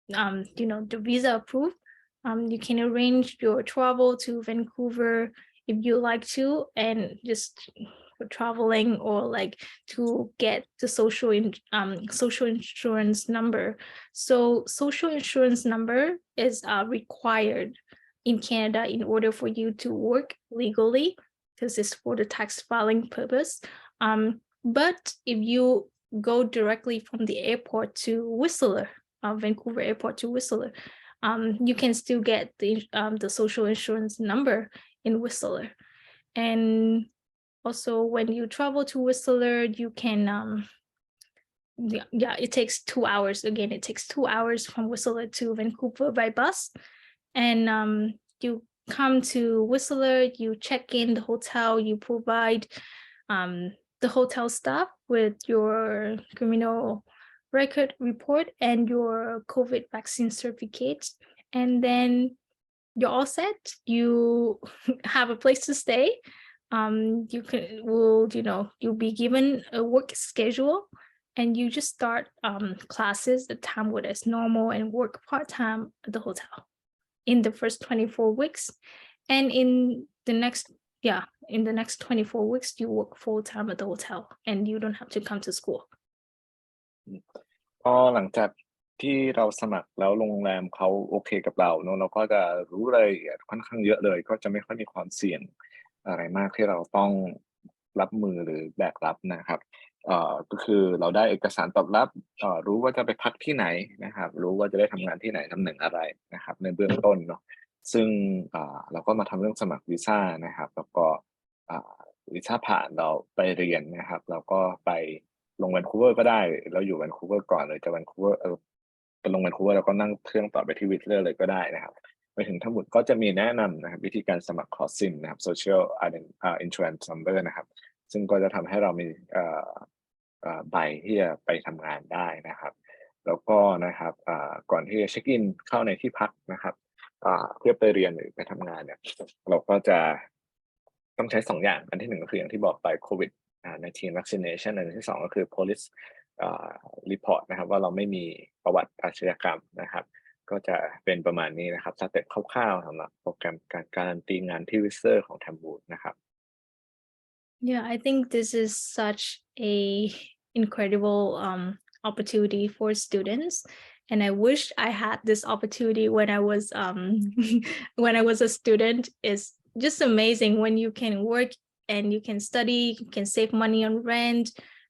visa approved, you can arrange your travel to Vancouver if you like to, and just for traveling or like to get the social insurance number. So social insurance number is required in Canada in order for you to work legally, because it's for the tax filing purpose. But if you go directly from the airport to Whistler, Vancouver airport to Whistler, you can still get the social insurance number in Whistler. And also when you travel to Whistler, you can it takes 2 hours. Again, it takes 2 hours from Whistler to Vancouver by bus. And you come to Whistler, you check in the hotel, you provide the hotel staff with your criminal record report and your COVID vaccine certificate, and then you're all set. You have a place to stay. You'll be given a work schedule, and you just start classes at Tamwood as normal and work part-time at the hotel in the first 24 weeks. And in the next 24 weeks, you work full-time at the hotel and you don't have to come to school. ก็หลังจากที่เราสมัครแล้วโรงแรมเขาโอเคกับเราเนอะเราก็จะรู้รายละเอียดค่อนข้างเยอะเลยก็จะไม่ค่อยมีความเสี่ยงอะไรมากที่เราต้องรับมือหรือแบกรับนะครับก็คือเราได้เอกสารตอบรับรู้ว่าจะไปพักที่ไหนนะครับรู้ว่าจะได้ทำงานที่ไหนตำแหน่งอะไรนะครับในเบื้องต้นเนาะซึ่งเราก็มาทำเรื่องสมัครวีซ่านะครับแล้วก็วีซ่าผ่านเราไปเรียนนะครับเราก็ไปลงแวนคูเวอร์ก็ได้เราอยู่แวนคูเวอร์ก่อนเลยจะแวนคูเวอร์ไปลงแวนคูเวอร์แล้วก็นั่งเครื่องต่อไปที่วิทเลอร์เลยก็ได้นะครับไปถึงทั้งหมดก็จะมีแนะนำนะครับวิธีการสมัครคอร์สซิมนะครับ Social Insurance Number นะครับซึ่งก็จะทำให้เรามีใบที่จะไปทำงานได้นะครับแล้วก็นะครับ อนที่จะเช็คอินเข้าในที่พักนะครับเพื่อไปเรียนหรือไปทำงานเนี่ยเราก็จะต้องใช้2อย่างอันที่1ก็คืออย่างที่บอกไปโควิด19 vaccination อันที่2ก็คือ police report นะครับว่าเราไม่มีประวัติอาชญากรรมนะครับก็จะเป็นประมาณนี้นะครับสเต็ปคร่าวๆสำหรับโปรแกรมการการันตีงานที่ Whistler ของ Tamwood นะครับ Yeah, I think this is such a incredible opportunity for students, and I wish I had this opportunity when I was when I was a student. It's just amazing when you can work and you can study, you can save money on rent,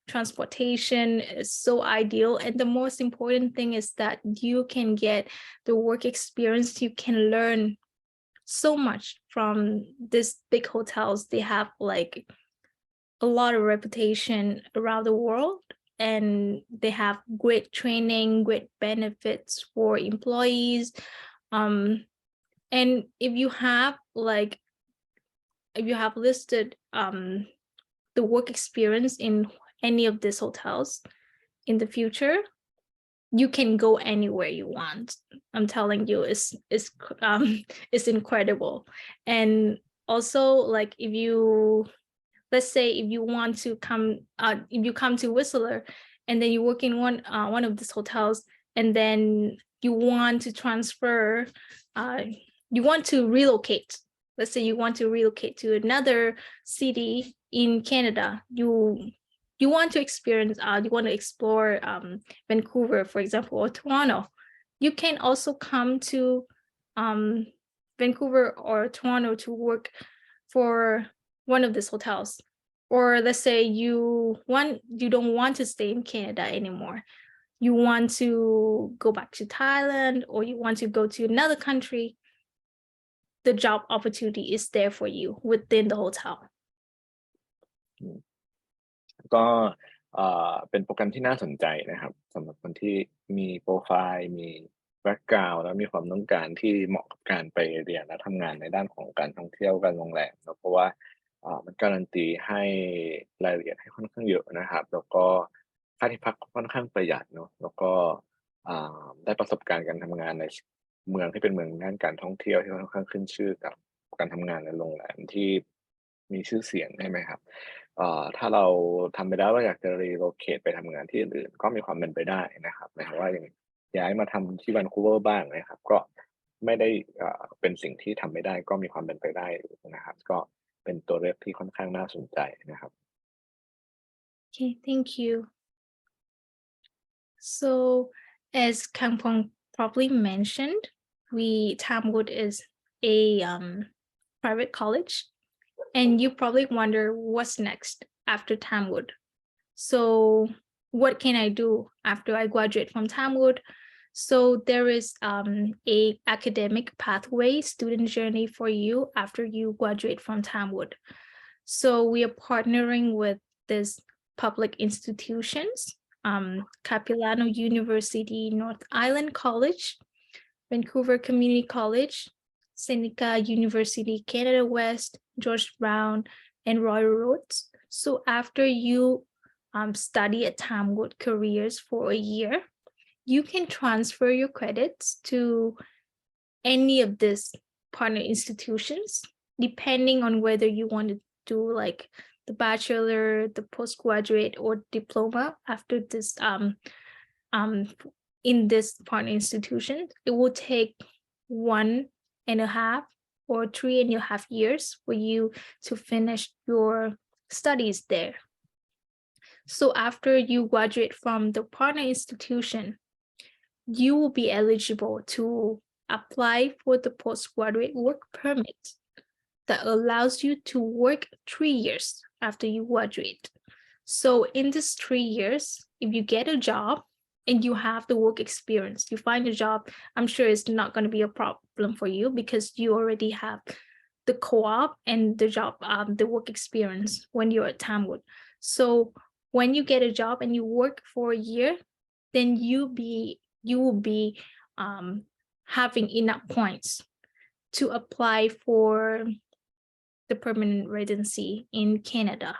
transportation is so ideal. And the most important thing is that you can get the work experience. You can learn so much from these big hotels. They have like a lot of reputation around the world, and they have great training, great benefits for employees. And if you have listed the work experience in any of these hotels in the future, you can go anywhere you want. I'm telling you, it's incredible. And also, like, let's say if you want to come, if you come to Whistler and then you work in one of these hotels, and then you want to transfer, you want to relocate. Let's say you want to relocate to another city in Canada. You want to experience, you want to explore Vancouver, for example, or Toronto. You can also come to Vancouver or Toronto to work for one of these hotels. Or let's say you don't want to stay in Canada anymore. You want to go back to Thailand, or you want to go to another country. The job opportunity is there for you within the hotel. ก็เป็นโปรแกรมที่น่าสนใจนะครับสำหรับคนที่มีโปรไฟล์มีแบ็กกราวด์และมีความต้องการที่เหมาะกับการไปเรียนและทำงานในด้านของการท่องเที่ยวการโรงแรมเนาะเพราะว่ามันการันตีให้รายละเอียดให้ค่อนข้างเยอะนะครับแล้วก็ค่าที่พักค่อนข้างประหยัดเนาะแล้วก็ได้ประสบการณ์การทำงานในเมืองที่เป็นเมืองด้านการท่องเที่ยวที่ค่อนข้างขึ้นชื่อกับการทำงานในโรงแรมที่มีชื่อเสียงใช่ไหมครับถ้าเราทำไปแล้วเราอยากจะ relocate ไปทำงานที่อื่นก็มีความเป็นไปได้นะครับหมายความว่าอย่างย้ายมาทำที่ Vancouver บ้างนะครับก็ไม่ได้เป็นสิ่งที่ทำไม่ได้ก็มีความเป็นไปได้นะครับก็เป็นตัวเลือกที่ค่อนข้างน่าสนใจนะครับ Okay, thank you. So, as Kangpong probably mentioned, Tamwood is a private college, and you probably wonder what's next after Tamwood. So, what can I do after I graduate from Tamwood? So there is a academic pathway student journey for you after you graduate from Tamwood. So we are partnering with these public institutions, Capilano University, North Island College, Vancouver Community College, Seneca University, Canada West, George Brown, and Royal Roads. So after you study at Tamwood Careers for a year, you can transfer your credits to any of these partner institutions, depending on whether you want to do like the bachelor, the postgraduate, or diploma after this in this partner institution. It will take 1.5 or 3.5 years for you to finish your studies there. So after you graduate from the partner institution, you will be eligible to apply for the postgraduate work permit that allows you to work 3 years after you graduate. So in these 3 years, if you get a job and you have the work experience, you find a job, I'm sure it's not going to be a problem for you because you already have the co-op and the job, the work experience when you're at Tamwood. So when you get a job and you work for a year, then you will be having enough points to apply for the permanent residency in Canada.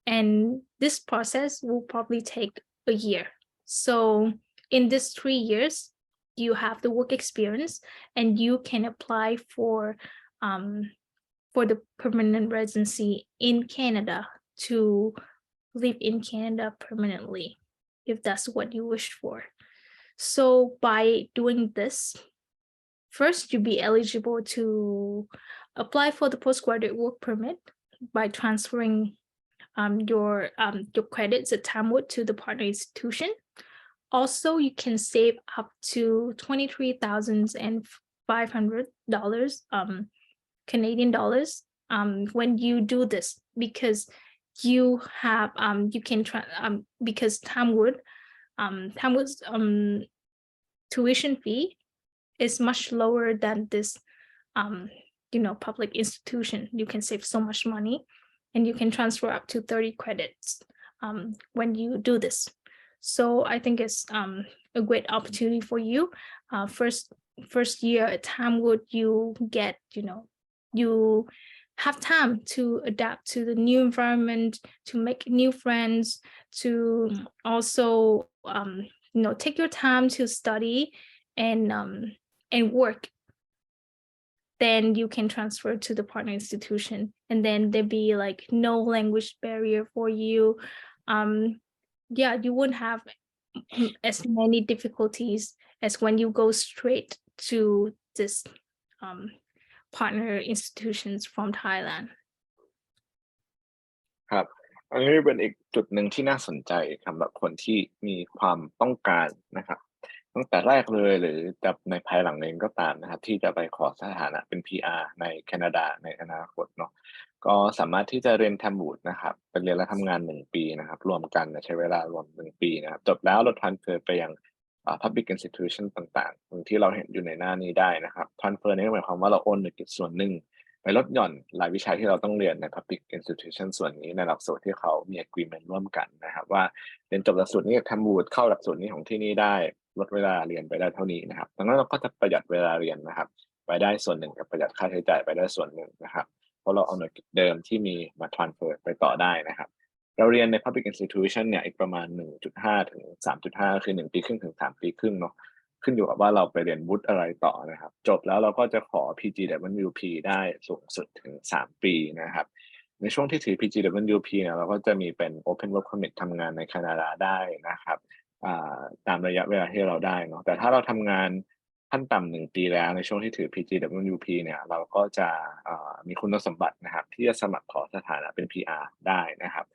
And this process will probably take a year. So in these 3 years, you have the work experience and you can apply for the permanent residency in Canada to live in Canada permanently, if that's what you wish for. So by doing this, first you'll be eligible to apply for the postgraduate work permit by transferring your credits at Tamwood to the partner institution. Also, you can save up to $23,500 Canadian dollars when you do this, because you have you can because Tamwood's tuition fee is much lower than this public institution. You can save so much money, and you can transfer up to 30 credits when you do this. So I think it's a great opportunity for you. First year at Tamwood, you get, you have time to adapt to the new environment, to make new friends, to also take your time to study and work. Then you can transfer to the partner institution, and then there'd be like no language barrier for you. You wouldn't have as many difficulties as when you go straight to this partner institutions from Thailand. ครับอันนี้เป็นอีกจุดหนึ่งที่น่าสนใจสำหรับคนที่มีความต้องการนะครับตั้งแต่แรกเลยหรือจะในภายหลังเองก็ตามนะครับที่จะไปขอสถานะเป็น PR ในแคนาดาในอนาคตเนาะก็สามารถที่จะเรียน Tamwood นะครับไปเรียนและทำงาน1ปีนะครับรวมกันใช้เวลารวม1ปีนะครับจบแล้วเรา transfer ไปยังpublic institution ต่างๆอย่างที่เราเห็นอยู่ในหน้านี้ได้นะครับ transfer นี่หมายความว่าเราโอนเงินส่วนหนึ่งไปลดหย่อนรายวิชาที่เราต้องเรียนใน public institution ส่วนนี้ในหลักสูตรที่เขามี agreement ร่วมกันนะครับว่าเรียนจบหลักสูตรนี้กับ Tamwood เข้าหลักสูตรนี้ของที่นี่ได้ลดเวลาเรียนไปได้เท่านี้นะครับดังนั้นเราก็จะประหยัดเวลาเรียนนะครับไปได้ส่วนหนึ่งกับประหยัดค่าใช้จ่ายไปได้ส่วนหนึ่งนะครับเพราะเราเอาหน่วยเดิมที่มีมา transfer ไปต่อได้นะครับเราเรียนใน public institution เนี่ยอีกประมาณ 1.5 ถึง 3.5 คือ1ปีครึ่งถึง3ปีครึ่งเนาะขึ้นอยู่กับว่าเราไปเรียนวุฒิอะไรต่อนะครับจบแล้วเราก็จะขอ PGWP ได้สูงสุดถึง3ปีนะครับในช่วงที่ถือ PGWP เนี่ยเราก็จะมีเป็น Open Work Permit ทำงานในแคนาดาได้นะครับตามระยะเวลาที่เราได้เนาะแต่ถ้าเราทำงานขั้นต่ำ1ปีแล้วในช่วงที่ถือ PGWP เนี่ยเราก็จะมีคุณสมบัตินะครับที่จะสมัครขอสถานะเป็น PR ได้นะครับ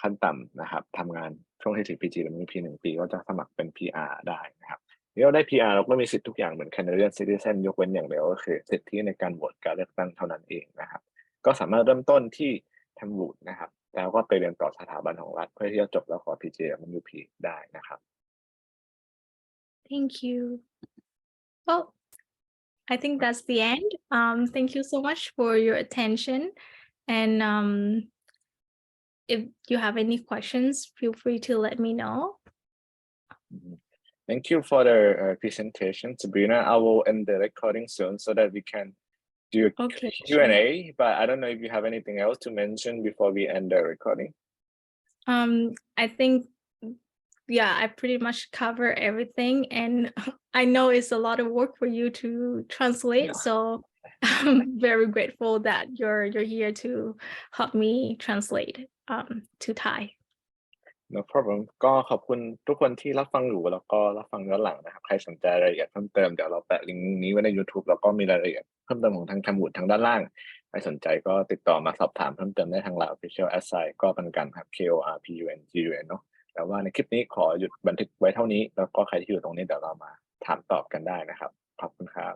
ขั้นต่ำนะครับทำงานช่วงที่ถือ PGWP 1ปีก็จะสมัครเป็น PR ได้นะครับที่เราได้ PR เราก็มีสิทธิ์ทุกอย่างเหมือน Canadian Citizen ยกเว้นอย่างเดียวก็คือสิทธิในการโหวตการเลือกตั้งเท่านั้นเองนะครับก็สามารถเริ่มต้นที่ Tamwood นะครับแล้วก็ไปเรียนต่อสถาบันของรัฐเพื่อที่จะจบแล้วขอ PGWP ได้นะครับ Thank you. Well, I think that's the end. Thank you so much for your attention, and if you have any questions, feel free to let me know. Thank you for the presentation, Sabrina. I will end the recording soon so that we can do a Q&A, but I don't know if you have anything else to mention before we end the recording. I think, yeah, I pretty much cover everything, and I know it's a lot of work for you to translate, so I'm very grateful that you're here to help me translate to Thai. No problem. ก็ขอบคุณทุกคนที่รับฟังอยู่แล้วก็รับฟังย้อนหลังนะครับใครสนใจรายละเอียดเพิ่มเติมเดี๋ยวเราแปะลิงก์นี้ไว้ใน YouTube แล้วก็มีรายละเอียดเพิ่มเติมของทาง Tamwood ทางด้านล่างใครสนใจก็ติดต่อมาสอบถามเพิ่มเติมได้ทาง Line Official @ ก็เป็นกันครับ KORPUNGUN เนาะแต่ว่าในคลิปนี้ขอหยุดบันทึกไว้เท่านี้แล้วก็ใครที่อยู่ตรงนี้เดี๋ยวเรามาถามตอบกันได้นะครับขอบคุณครับ